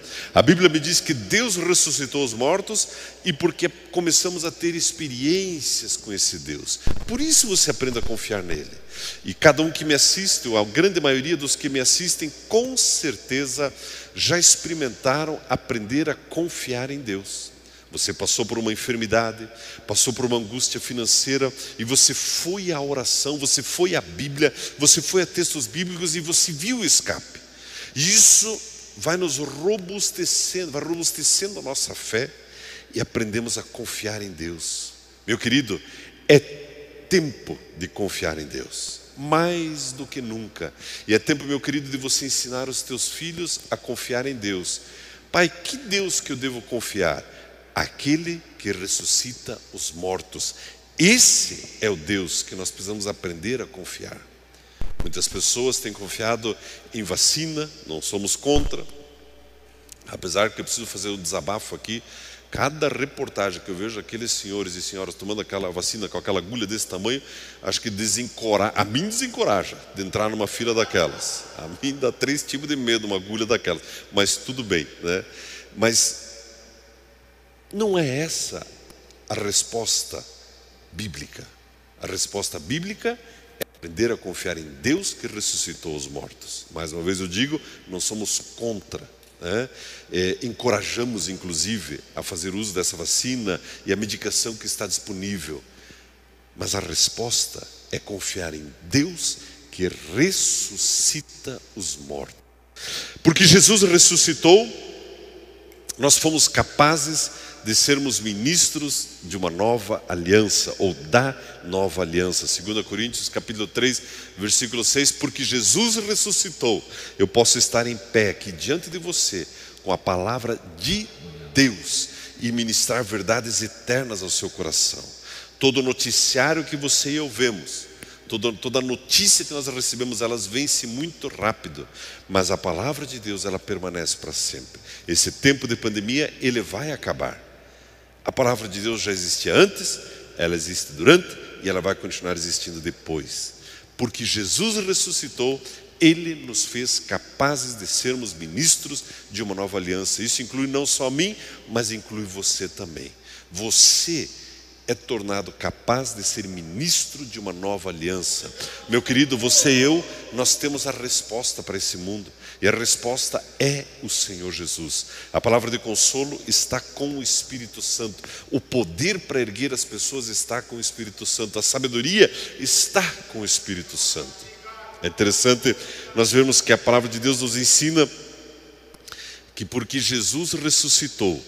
me diz que Deus ressuscitou os mortos e porque começamos a ter experiências com esse Deus. Por isso você aprende a confiar nele. E cada um que me assiste, ou a grande maioria dos que me assistem, com certeza já experimentaram aprender a confiar em Deus. Você passou por uma enfermidade, passou por uma angústia financeira e você foi à oração, você foi à Bíblia, você foi a textos bíblicos e você viu o escape. E isso vai nos robustecendo, vai robustecendo a nossa fé e aprendemos a confiar em Deus. Meu querido, é tempo de confiar em Deus, mais do que nunca. E é tempo, meu querido, de você ensinar os teus filhos a confiar em Deus. Pai, que Deus que eu devo confiar? Aquele que ressuscita os mortos. Esse é o Deus que nós precisamos aprender a confiar. Muitas pessoas têm confiado em vacina, não somos contra. Apesar que eu preciso fazer um desabafo aqui. Cada reportagem que eu vejo aqueles senhores e senhoras tomando aquela vacina com aquela agulha desse tamanho, acho que a mim desencoraja de entrar numa fila daquelas. A mim dá 3 tipos de medo uma agulha daquelas. Mas tudo bem, né? Mas não é essa a resposta bíblica. A resposta bíblica é aprender a confiar em Deus que ressuscitou os mortos. Mais uma vez eu digo, não somos contra, né? Encorajamos inclusive a fazer uso dessa vacina e a medicação que está disponível. Mas a resposta é confiar em Deus que ressuscita os mortos. Porque Jesus ressuscitou, nós fomos capazes de sermos ministros de uma nova aliança, ou da nova aliança. 2 Coríntios capítulo 3, versículo 6, porque Jesus ressuscitou, eu posso estar em pé aqui diante de você, com a palavra de Deus, e ministrar verdades eternas ao seu coração. Todo noticiário que você e eu vemos, toda notícia que nós recebemos, elas vêm-se muito rápido, mas a palavra de Deus, ela permanece para sempre. Esse tempo de pandemia, ele vai acabar. A palavra de Deus já existia antes, ela existe durante e ela vai continuar existindo depois. Porque Jesus ressuscitou, Ele nos fez capazes de sermos ministros de uma nova aliança. Isso inclui não só a mim, mas inclui você também. Você é tornado capaz de ser ministro de uma nova aliança. Meu querido, você e eu, nós temos a resposta para esse mundo. E a resposta é o Senhor Jesus. A palavra de consolo está com o Espírito Santo. O poder para erguer as pessoas está com o Espírito Santo. A sabedoria está com o Espírito Santo. É interessante nós vermos que a palavra de Deus nos ensina que porque Jesus ressuscitou,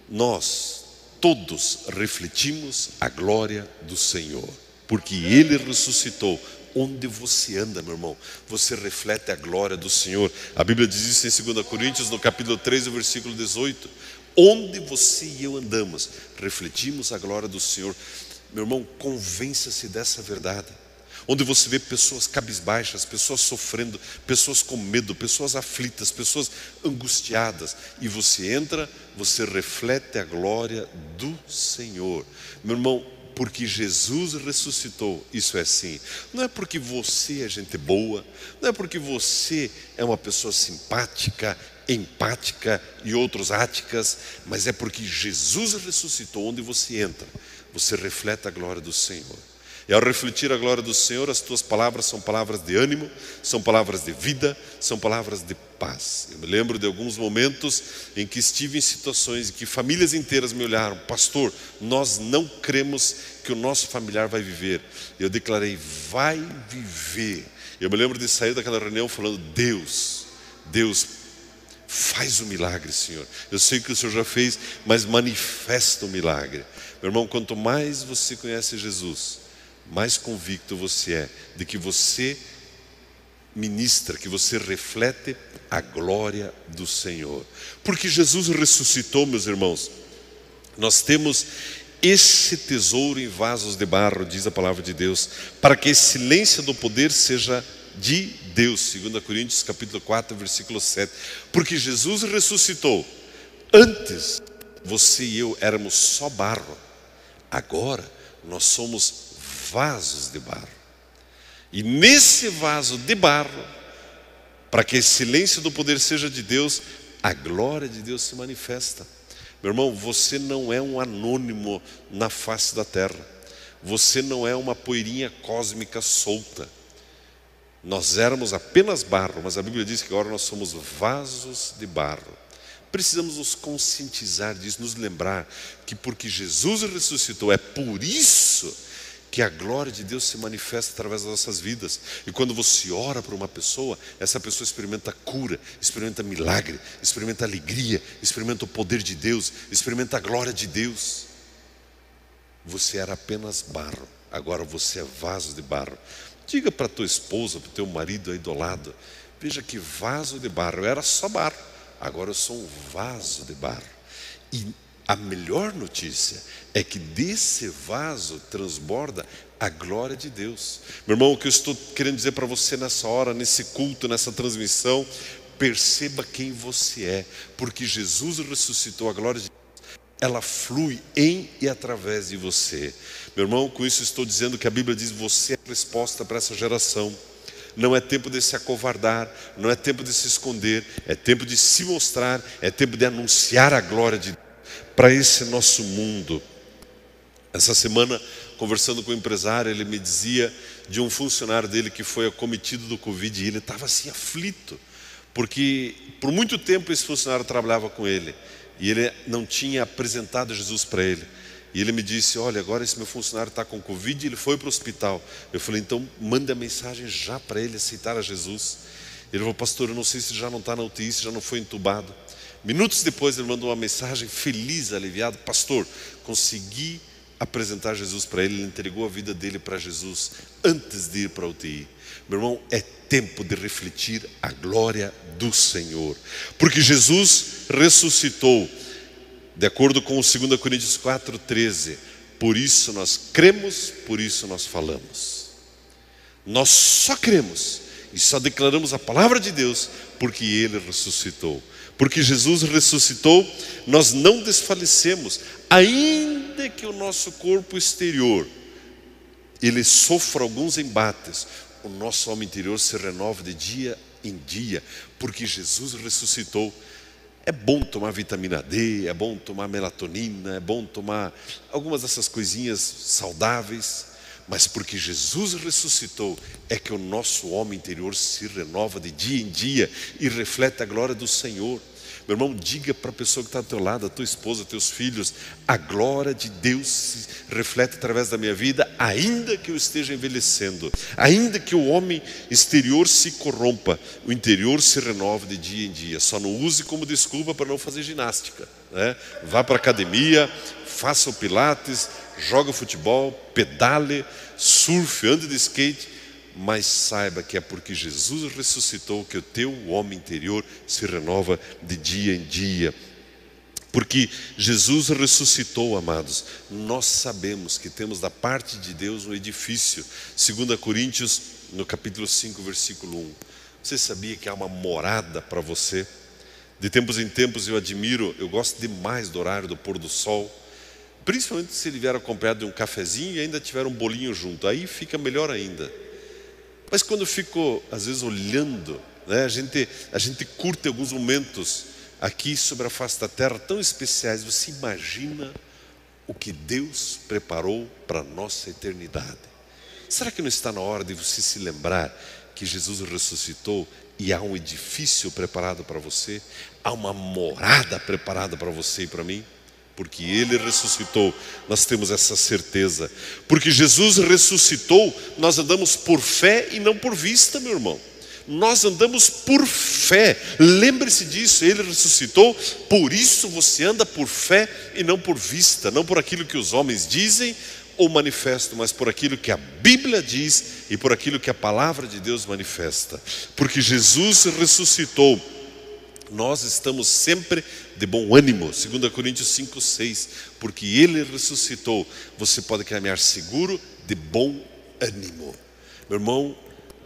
nós todos refletimos a glória do Senhor. Porque Ele ressuscitou. Onde você anda, meu irmão, você reflete a glória do Senhor. A Bíblia diz isso em 2 Coríntios, no capítulo 3, no versículo 18. Onde você e eu andamos, refletimos a glória do Senhor. Meu irmão, convença-se dessa verdade. Onde você vê pessoas cabisbaixas, pessoas sofrendo, pessoas com medo, pessoas aflitas, pessoas angustiadas, e você entra, você reflete a glória do Senhor. Meu irmão, porque Jesus ressuscitou. Isso é assim. Não é porque você é gente boa, não é porque você é uma pessoa simpática, empática e outros áticas, mas é porque Jesus ressuscitou. Onde você entra, você reflete a glória do Senhor. E ao refletir a glória do Senhor, as tuas palavras são palavras de ânimo, são palavras de vida, são palavras de paz. Eu me lembro de alguns momentos em que estive em situações em que famílias inteiras me olharam: pastor, nós não cremos que o nosso familiar vai viver. Eu declarei: vai viver. Eu me lembro de sair daquela reunião falando: Deus, faz o milagre, Senhor. Eu sei que o Senhor já fez, mas manifesta o milagre. Meu irmão, quanto mais você conhece Jesus, mais convicto você é de que você ministra, que você reflete a glória do Senhor. Porque Jesus ressuscitou, meus irmãos. Nós temos esse tesouro em vasos de barro, diz a palavra de Deus, para que a excelência do poder seja de Deus. 2 Coríntios capítulo 4, versículo 7. Porque Jesus ressuscitou. Antes, você e eu éramos só barro. Agora, nós somos vasos de barro. E nesse vaso de barro, para que a excelência do poder seja de Deus, a glória de Deus se manifesta. Meu irmão, você não é um anônimo na face da terra. Você não é uma poeirinha cósmica solta. Nós éramos apenas barro, mas a Bíblia diz que agora nós somos vasos de barro. Precisamos nos conscientizar disso, nos lembrar que porque Jesus ressuscitou, é por isso que a glória de Deus se manifesta através das nossas vidas. E quando você ora para uma pessoa, essa pessoa experimenta cura, experimenta milagre, experimenta alegria, experimenta o poder de Deus, experimenta a glória de Deus. Você era apenas barro, agora você é vaso de barro. Diga para a tua esposa, para o teu marido aí do lado: veja que vaso de barro, eu era só barro, agora eu sou um vaso de barro. E a melhor notícia é que desse vaso transborda a glória de Deus. Meu irmão, o que eu estou querendo dizer para você nessa hora, nesse culto, nessa transmissão: perceba quem você é, porque Jesus ressuscitou. A glória de Deus, ela flui em e através de você. Meu irmão, com isso estou dizendo que a Bíblia diz: você é a resposta para essa geração. Não é tempo de se acovardar, não é tempo de se esconder, é tempo de se mostrar, é tempo de anunciar a glória de Deus para esse nosso mundo. Essa semana, conversando com um empresário, ele me dizia de um funcionário dele que foi acometido do Covid, e ele estava assim aflito, porque por muito tempo esse funcionário trabalhava com ele, e ele não tinha apresentado Jesus para ele. E ele me disse: olha, agora esse meu funcionário está com Covid e ele foi para o hospital. Eu falei: então manda a mensagem já para ele aceitar a Jesus. Ele falou: pastor, eu não sei se já não está na UTI, se já não foi entubado. Minutos depois ele mandou uma mensagem feliz, aliviado: pastor, consegui apresentar Jesus para ele. Ele entregou a vida dele para Jesus antes de ir para a UTI. Meu irmão, é tempo de refletir a glória do Senhor, porque Jesus ressuscitou. De acordo com 2 Coríntios 4,13, por isso nós cremos, por isso nós falamos. Nós só cremos e só declaramos a palavra de Deus porque Ele ressuscitou. Porque Jesus ressuscitou, nós não desfalecemos, ainda que o nosso corpo exterior ele sofra alguns embates, o nosso homem interior se renova de dia em dia, porque Jesus ressuscitou. É bom tomar vitamina D, é bom tomar melatonina, é bom tomar algumas dessas coisinhas saudáveis, mas porque Jesus ressuscitou é que o nosso homem interior se renova de dia em dia e reflete a glória do Senhor. Meu irmão, diga para a pessoa que está ao teu lado, a tua esposa, teus filhos: a glória de Deus se reflete através da minha vida, ainda que eu esteja envelhecendo, ainda que o homem exterior se corrompa, o interior se renova de dia em dia. Só não use como desculpa para não fazer ginástica, né? Vá para a academia, faça o pilates, joga futebol, pedale, surfe, ande de skate, mas saiba que é porque Jesus ressuscitou que o teu homem interior se renova de dia em dia. Porque Jesus ressuscitou, amados, nós sabemos que temos da parte de Deus um edifício. 2 Coríntios, no capítulo 5, versículo 1. Você sabia que há uma morada para você? De tempos em tempos eu gosto demais do horário do pôr do sol. Principalmente se ele vier acompanhado de um cafezinho e ainda tiver um bolinho junto, aí fica melhor ainda. Mas quando eu fico, às vezes, olhando, né, a gente curte alguns momentos aqui sobre a face da terra tão especiais. Você imagina o que Deus preparou para a nossa eternidade? Será que não está na hora de você se lembrar que Jesus ressuscitou e há um edifício preparado para você? Há uma morada preparada para você e para mim? Porque Ele ressuscitou, nós temos essa certeza. Porque Jesus ressuscitou, nós andamos por fé e não por vista, meu irmão. Nós andamos por fé. Lembre-se disso, Ele ressuscitou, por isso você anda por fé e não por vista. Não por aquilo que os homens dizem ou manifestam, mas por aquilo que a Bíblia diz e por aquilo que a palavra de Deus manifesta. Porque Jesus ressuscitou, nós estamos sempre de bom ânimo. 2 Coríntios 5:6. Porque Ele ressuscitou, você pode caminhar seguro, de bom ânimo. Meu irmão,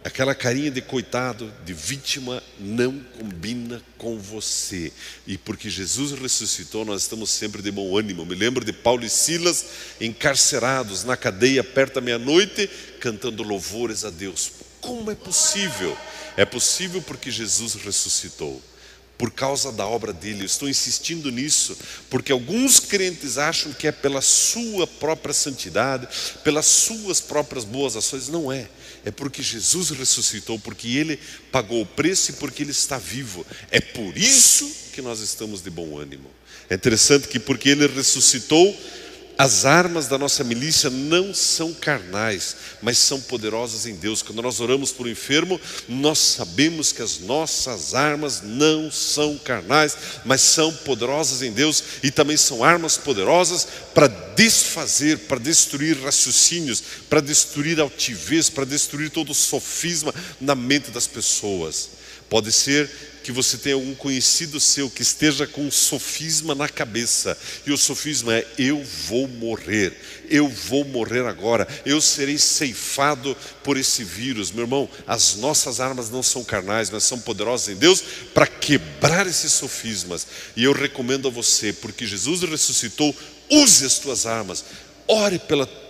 aquela carinha de coitado, de vítima, não combina com você. E porque Jesus ressuscitou, nós estamos sempre de bom ânimo. Me lembro de Paulo e Silas encarcerados na cadeia perto da meia-noite, cantando louvores a Deus. Como é possível? É possível porque Jesus ressuscitou. Por causa da obra dele. Eu estou insistindo nisso, porque alguns crentes acham que é pela sua própria santidade, pelas suas próprias boas ações. Não é. É porque Jesus ressuscitou, porque Ele pagou o preço e porque Ele está vivo. É por isso que nós estamos de bom ânimo. É interessante que porque Ele ressuscitou, as armas da nossa milícia não são carnais, mas são poderosas em Deus. Quando nós oramos por um enfermo, nós sabemos que as nossas armas não são carnais, mas são poderosas em Deus. E também são armas poderosas para desfazer, para destruir raciocínios, para destruir altivez, para destruir todo sofisma na mente das pessoas. Pode ser que você tenha algum conhecido seu que esteja com um sofisma na cabeça. E o sofisma é: eu vou morrer agora, eu serei ceifado por esse vírus. Meu irmão, as nossas armas não são carnais, mas são poderosas em Deus para quebrar esses sofismas. E eu recomendo a você, porque Jesus ressuscitou, use as tuas armas. Ore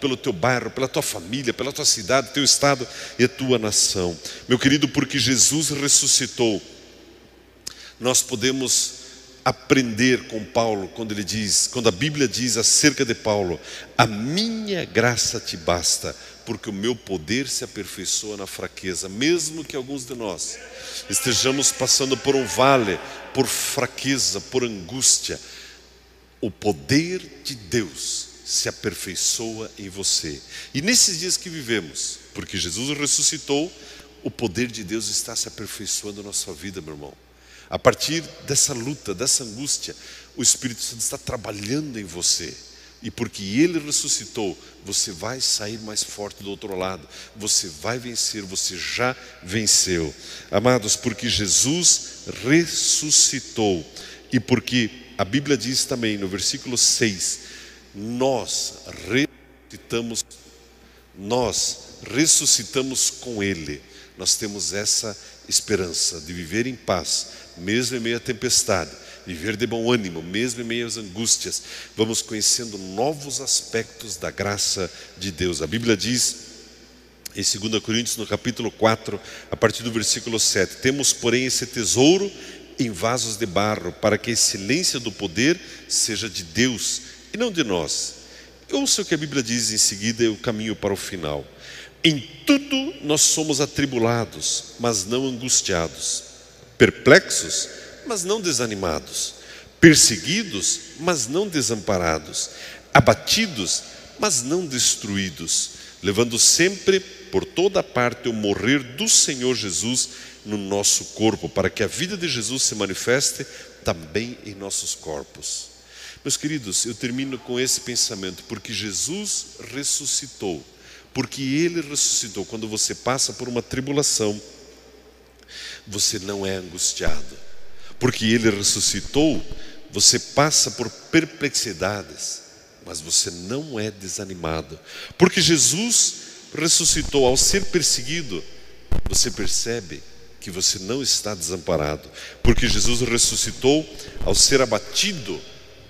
pelo teu bairro, pela tua família, pela tua cidade, teu estado e a tua nação. Meu querido, porque Jesus ressuscitou, nós podemos aprender com Paulo quando a Bíblia diz acerca de Paulo: a minha graça te basta, porque o meu poder se aperfeiçoa na fraqueza. Mesmo que alguns de nós estejamos passando por um vale, por fraqueza, por angústia, o poder de Deus se aperfeiçoa em você. E nesses dias que vivemos, porque Jesus ressuscitou, o poder de Deus está se aperfeiçoando na sua vida, meu irmão. A partir dessa luta, dessa angústia, o Espírito Santo está trabalhando em você. E porque Ele ressuscitou, você vai sair mais forte do outro lado. Você vai vencer, você já venceu. Amados, porque Jesus ressuscitou. E porque a Bíblia diz também no versículo 6, nós ressuscitamos com Ele. Nós temos essa esperança de viver em paz, mesmo em meio à tempestade, viver de bom ânimo, mesmo em meio às angústias. Vamos conhecendo novos aspectos da graça de Deus. A Bíblia diz em 2 Coríntios, no capítulo 4, a partir do versículo 7, temos, porém, esse tesouro em vasos de barro, para que a excelência do poder seja de Deus e não de nós. Ouça o que a Bíblia diz em seguida, eu caminho para o final. Em tudo nós somos atribulados, mas não angustiados, perplexos, mas não desanimados, perseguidos, mas não desamparados, abatidos, mas não destruídos, levando sempre por toda parte o morrer do Senhor Jesus no nosso corpo, para que a vida de Jesus se manifeste também em nossos corpos. Meus queridos, eu termino com esse pensamento, porque Jesus ressuscitou. Porque Ele ressuscitou. Quando você passa por uma tribulação, você não é angustiado. Porque Ele ressuscitou, você passa por perplexidades, mas você não é desanimado. Porque Jesus ressuscitou, ao ser perseguido, você percebe que você não está desamparado. Porque Jesus ressuscitou, ao ser abatido,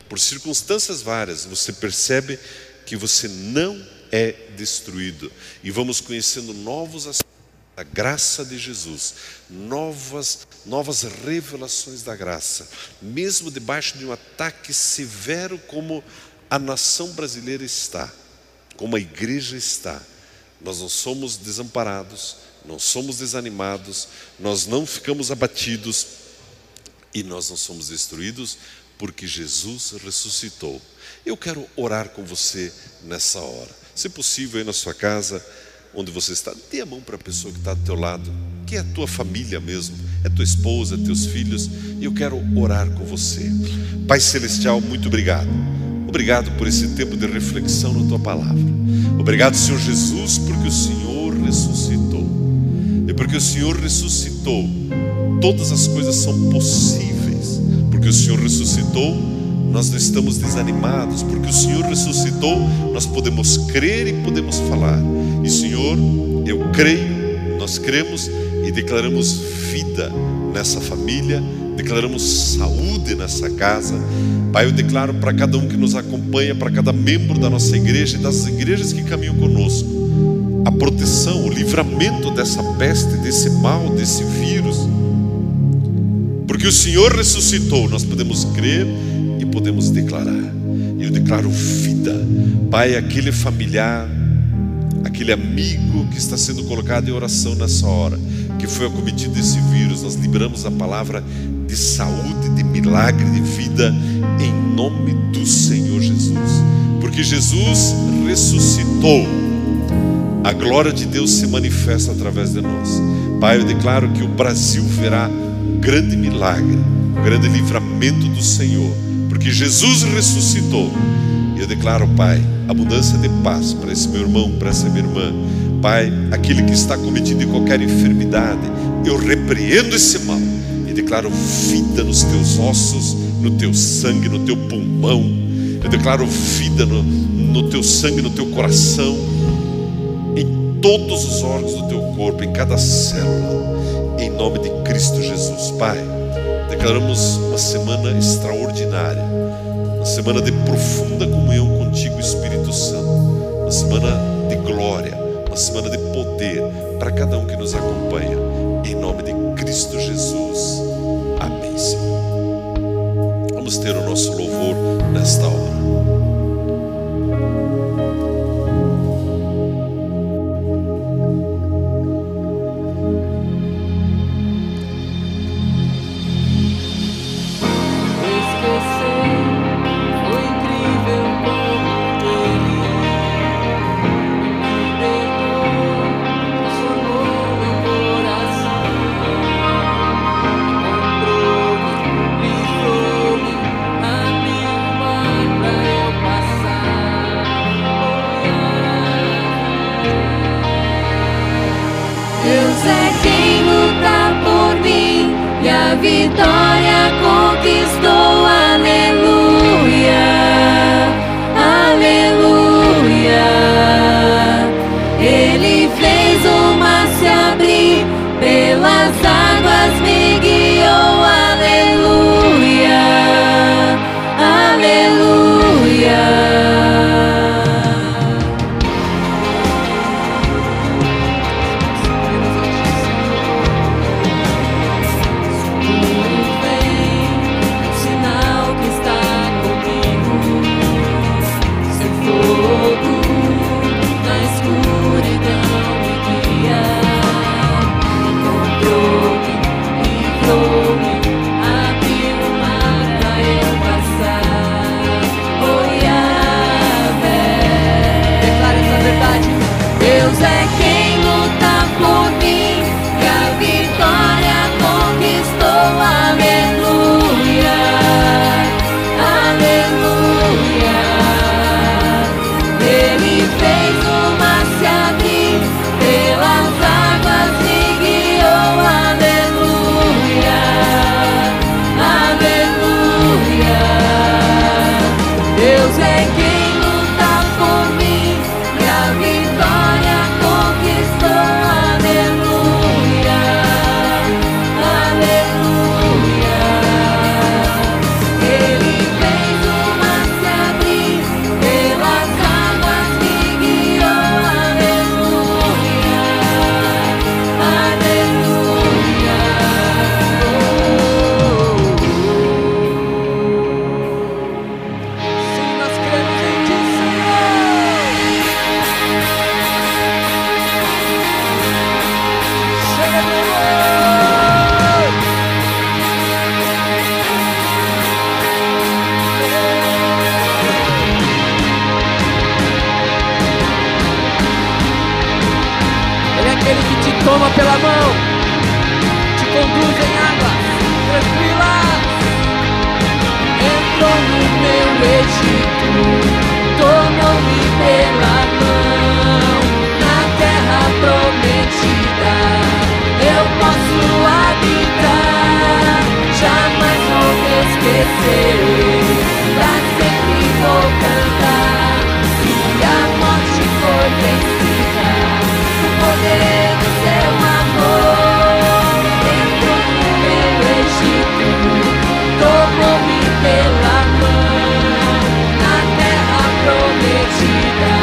por circunstâncias várias, você percebe que você não é destruído. E vamos conhecendo novos aspectos da graça de Jesus, novas revelações da graça, mesmo debaixo de um ataque severo como a nação brasileira está, como a igreja está. Nós não somos desamparados, não somos desanimados, nós não ficamos abatidos e nós não somos destruídos, porque Jesus ressuscitou. Eu quero orar com você nessa hora. Se possível, aí na sua casa, onde você está, dê a mão para a pessoa que está do teu lado, que é a tua família mesmo, é tua esposa, é teus filhos, e eu quero orar com você. Pai Celestial, muito obrigado. Obrigado por esse tempo de reflexão na tua palavra. Obrigado, Senhor Jesus, porque o Senhor ressuscitou. E porque o Senhor ressuscitou, todas as coisas são possíveis. Porque o Senhor ressuscitou, nós não estamos desanimados. Porque o Senhor ressuscitou, nós podemos crer e podemos falar. E Senhor, eu creio, nós cremos e declaramos vida nessa família, declaramos saúde nessa casa. Pai, eu declaro para cada um que nos acompanha, para cada membro da nossa igreja e das igrejas que caminham conosco, a proteção, o livramento dessa peste, desse mal, desse vírus. Porque o Senhor ressuscitou, nós podemos crer e podemos declarar. Eu declaro vida. Pai, aquele familiar, aquele amigo que está sendo colocado em oração nessa hora, que foi acometido desse vírus, nós liberamos a palavra de saúde, de milagre, de vida, em nome do Senhor Jesus. Porque Jesus ressuscitou, a glória de Deus se manifesta através de nós. Pai, eu declaro que o Brasil verá um grande milagre, um grande livramento do Senhor, porque Jesus ressuscitou. E eu declaro, Pai, abundância de paz para esse meu irmão, para essa minha irmã. Pai, aquele que está cometido de qualquer enfermidade, eu repreendo esse mal e declaro vida nos teus ossos, no teu sangue, no teu pulmão. Eu declaro vida no teu sangue, no teu coração, em todos os órgãos do teu corpo, em cada célula, em nome de Cristo Jesus. Pai, declaramos uma semana extraordinária, uma semana de profunda comunhão contigo, Espírito Santo, uma semana de glória, uma semana de poder para cada um que nos acompanha, em nome de Cristo Jesus. Amém, Senhor. Vamos ter o nosso louvor nesta hora. pela mão, te conduz em águas tranquilas. Entrou no meu Egito, tomou-me pela mão, na terra prometida eu posso habitar, jamais vou me esquecer, pra sempre vou cantar, que a morte foi vencida, o poder do seu amor. Entrou no meu Egito, tomou-me pela mão, na terra prometida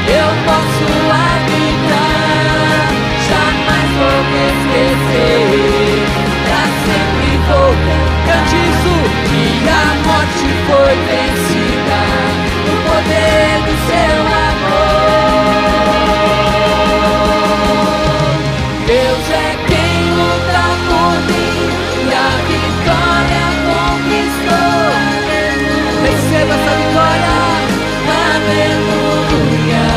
eu posso habitar, jamais vou me esquecer, pra sempre vou cante isso, que a morte foi vencida, o poder do seu amor. Deus é quem luta por mim e a vitória conquistou. Receba essa vitória, aleluia.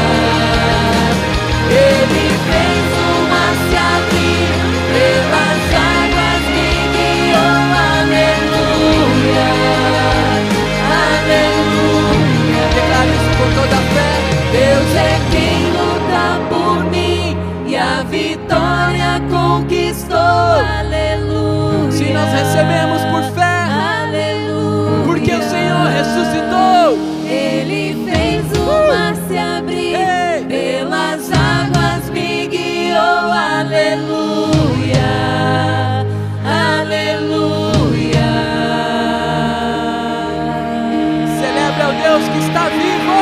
Ele fez o mar se abrir, pelas águas me guiou, aleluia, aleluia. Declare isso com toda a fé. Deus é quem luta por mim e a vitória conquistou, aleluia. Se nós recebemos por fé, aleluia, porque o Senhor ressuscitou. Ele fez o mar se abrir, pelas águas me guiou, aleluia, aleluia. Celebre ao Deus que está vivo.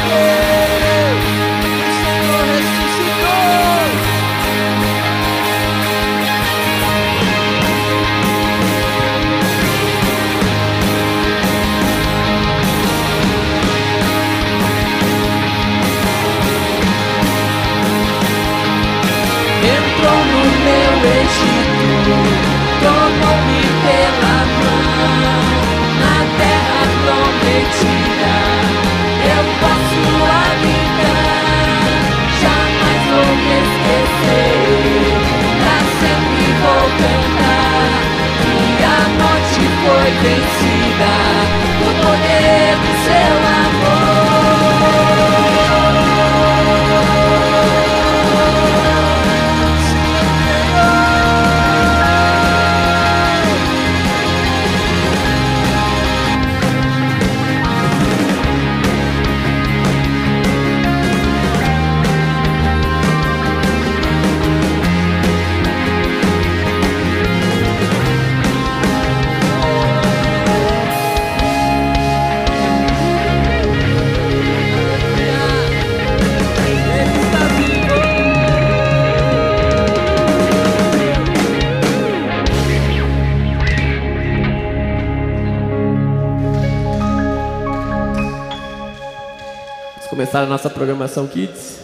O Senhor ressuscitou. Entrou no meu Egito, tomou-me pela mão, na terra prometida eu posso habitar, jamais vou me esquecer, pra sempre vou cantar, que a morte foi vencida, o poder do seu amor. Começar a nossa programação Kids.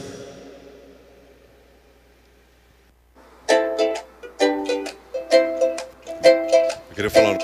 Eu queria falar.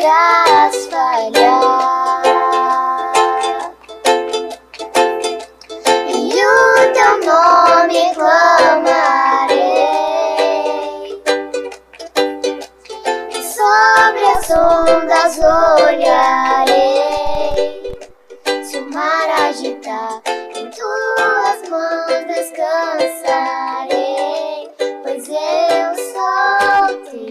dias falhar, e o teu nome clamarei, sobre as ondas olharei, se o mar agitar, em tuas mãos descansarei, pois eu sou teu.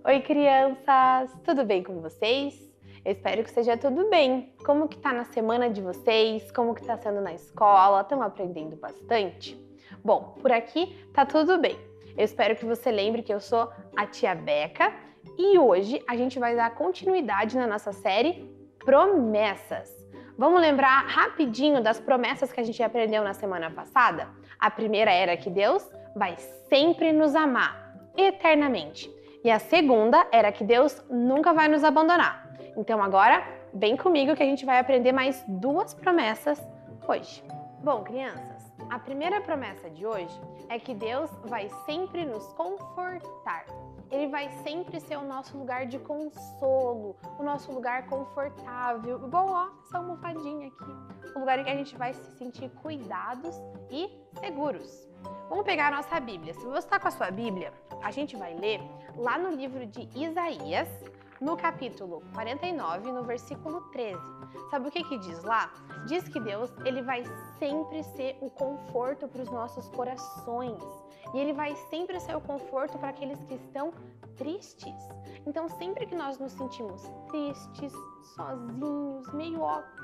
Oi, crianças! Tudo bem com vocês? Eu espero que esteja tudo bem. Como que tá na semana de vocês? Como que tá sendo na escola? Estão aprendendo bastante? Bom, por aqui tá tudo bem. Eu espero que você lembre que eu sou a tia Beca e hoje a gente vai dar continuidade na nossa série Promessas. Vamos lembrar rapidinho das promessas que a gente aprendeu na semana passada? A primeira era que Deus vai sempre nos amar eternamente. E a segunda era que Deus nunca vai nos abandonar. Então agora, vem comigo que a gente vai aprender mais duas promessas hoje. Bom, crianças, a primeira promessa de hoje é que Deus vai sempre nos confortar. Ele vai sempre ser o nosso lugar de consolo, o nosso lugar confortável, igual ó, essa almofadinha aqui. Um lugar em que a gente vai se sentir cuidados e seguros. Vamos pegar a nossa Bíblia. Se você está com a sua Bíblia, a gente vai ler lá no livro de Isaías, no capítulo 49, no versículo 13. Sabe o que diz lá? Diz que Deus, ele vai sempre ser o conforto para os nossos corações. E ele vai sempre ser o conforto para aqueles que estão tristes. Então, sempre que nós nos sentimos tristes, sozinhos, meio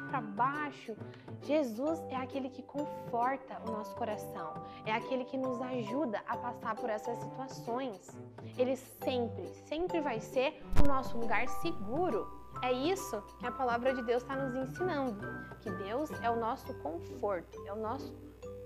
para baixo, Jesus é aquele que conforta o nosso coração. É aquele que nos ajuda a passar por essas situações. Ele sempre vai ser o nosso lugar seguro. É isso que a palavra de Deus está nos ensinando. Que Deus é o nosso conforto, é o nosso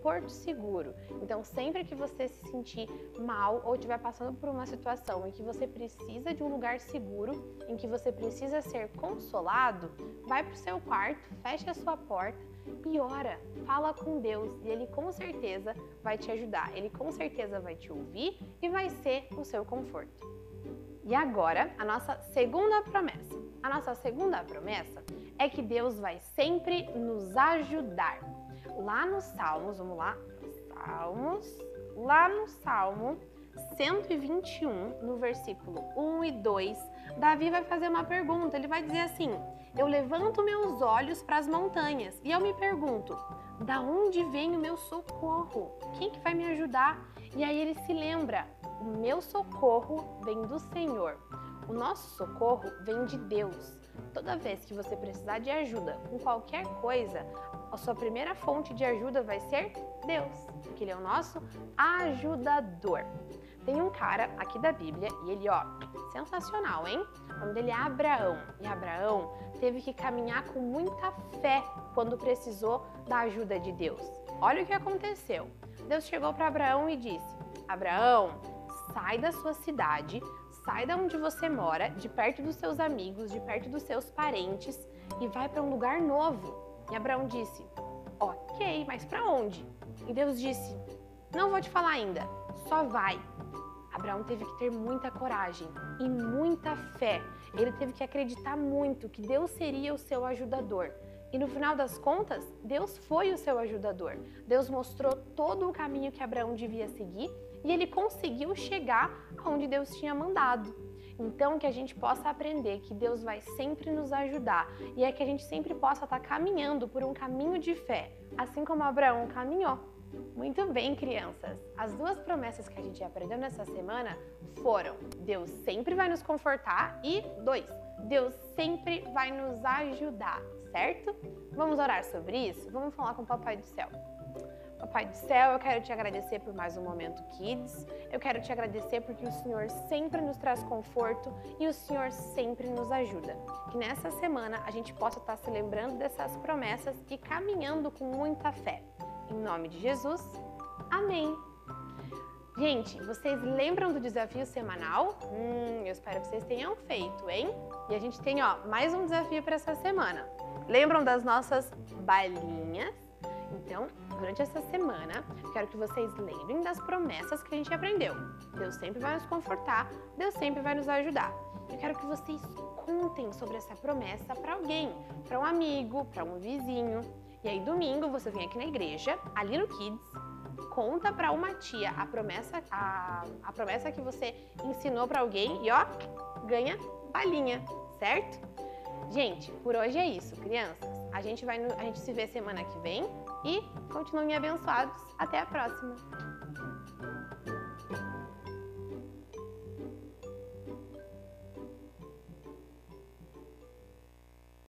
porto seguro. Então, sempre que você se sentir mal ou estiver passando por uma situação em que você precisa de um lugar seguro, em que você precisa ser consolado, vai para o seu quarto, fecha a sua porta e ora, fala com Deus e Ele com certeza vai te ajudar. Ele com certeza vai te ouvir e vai ser o seu conforto. E agora, a nossa segunda promessa. A nossa segunda promessa é que Deus vai sempre nos ajudar. Lá nos Salmos, vamos lá, lá no Salmo 121, no versículo 1 e 2, Davi vai fazer uma pergunta. Ele vai dizer assim: eu levanto meus olhos para as montanhas e eu me pergunto, da onde vem o meu socorro? Quem que vai me ajudar? E aí ele se lembra, o meu socorro vem do Senhor. O nosso socorro vem de Deus. Toda vez que você precisar de ajuda com qualquer coisa, a sua primeira fonte de ajuda vai ser Deus, porque Ele é o nosso ajudador. Tem um cara aqui da Bíblia e ele, sensacional, hein? O nome dele é Abraão. E Abraão teve que caminhar com muita fé quando precisou da ajuda de Deus. Olha o que aconteceu. Deus chegou para Abraão e disse: Abraão, sai da sua cidade, sai da onde você mora, de perto dos seus amigos, de perto dos seus parentes e vai para um lugar novo. E Abraão disse: ok, mas para onde? E Deus disse: não vou te falar ainda, só vai. Abraão teve que ter muita coragem e muita fé. Ele teve que acreditar muito que Deus seria o seu ajudador. E no final das contas, Deus foi o seu ajudador. Deus mostrou todo o caminho que Abraão devia seguir e ele conseguiu chegar aonde Deus tinha mandado. Então, que a gente possa aprender que Deus vai sempre nos ajudar e é que a gente sempre possa estar caminhando por um caminho de fé, assim como Abraão caminhou. Muito bem, crianças! As duas promessas que a gente aprendeu nessa semana foram: Deus sempre vai nos confortar e 2, Deus sempre vai nos ajudar, certo? Vamos orar sobre isso? Vamos falar com o Papai do Céu. Papai do Céu, eu quero te agradecer por mais um Momento Kids. Eu quero te agradecer porque o Senhor sempre nos traz conforto e o Senhor sempre nos ajuda. Que nessa semana a gente possa estar se lembrando dessas promessas e caminhando com muita fé. Em nome de Jesus, amém! Gente, vocês lembram do desafio semanal? Eu espero que vocês tenham feito, hein? E a gente tem, mais um desafio para essa semana. Lembram das nossas balinhas? Então, durante essa semana, quero que vocês lembrem das promessas que a gente aprendeu. Deus sempre vai nos confortar, Deus sempre vai nos ajudar. Eu quero que vocês contem sobre essa promessa para alguém, para um amigo, para um vizinho. E aí, domingo, você vem aqui na igreja, ali no Kids, conta para uma tia a promessa que você ensinou para alguém e, ganha balinha, certo? Gente, por hoje é isso, crianças. A gente se vê semana que vem e continuem abençoados. Até a próxima!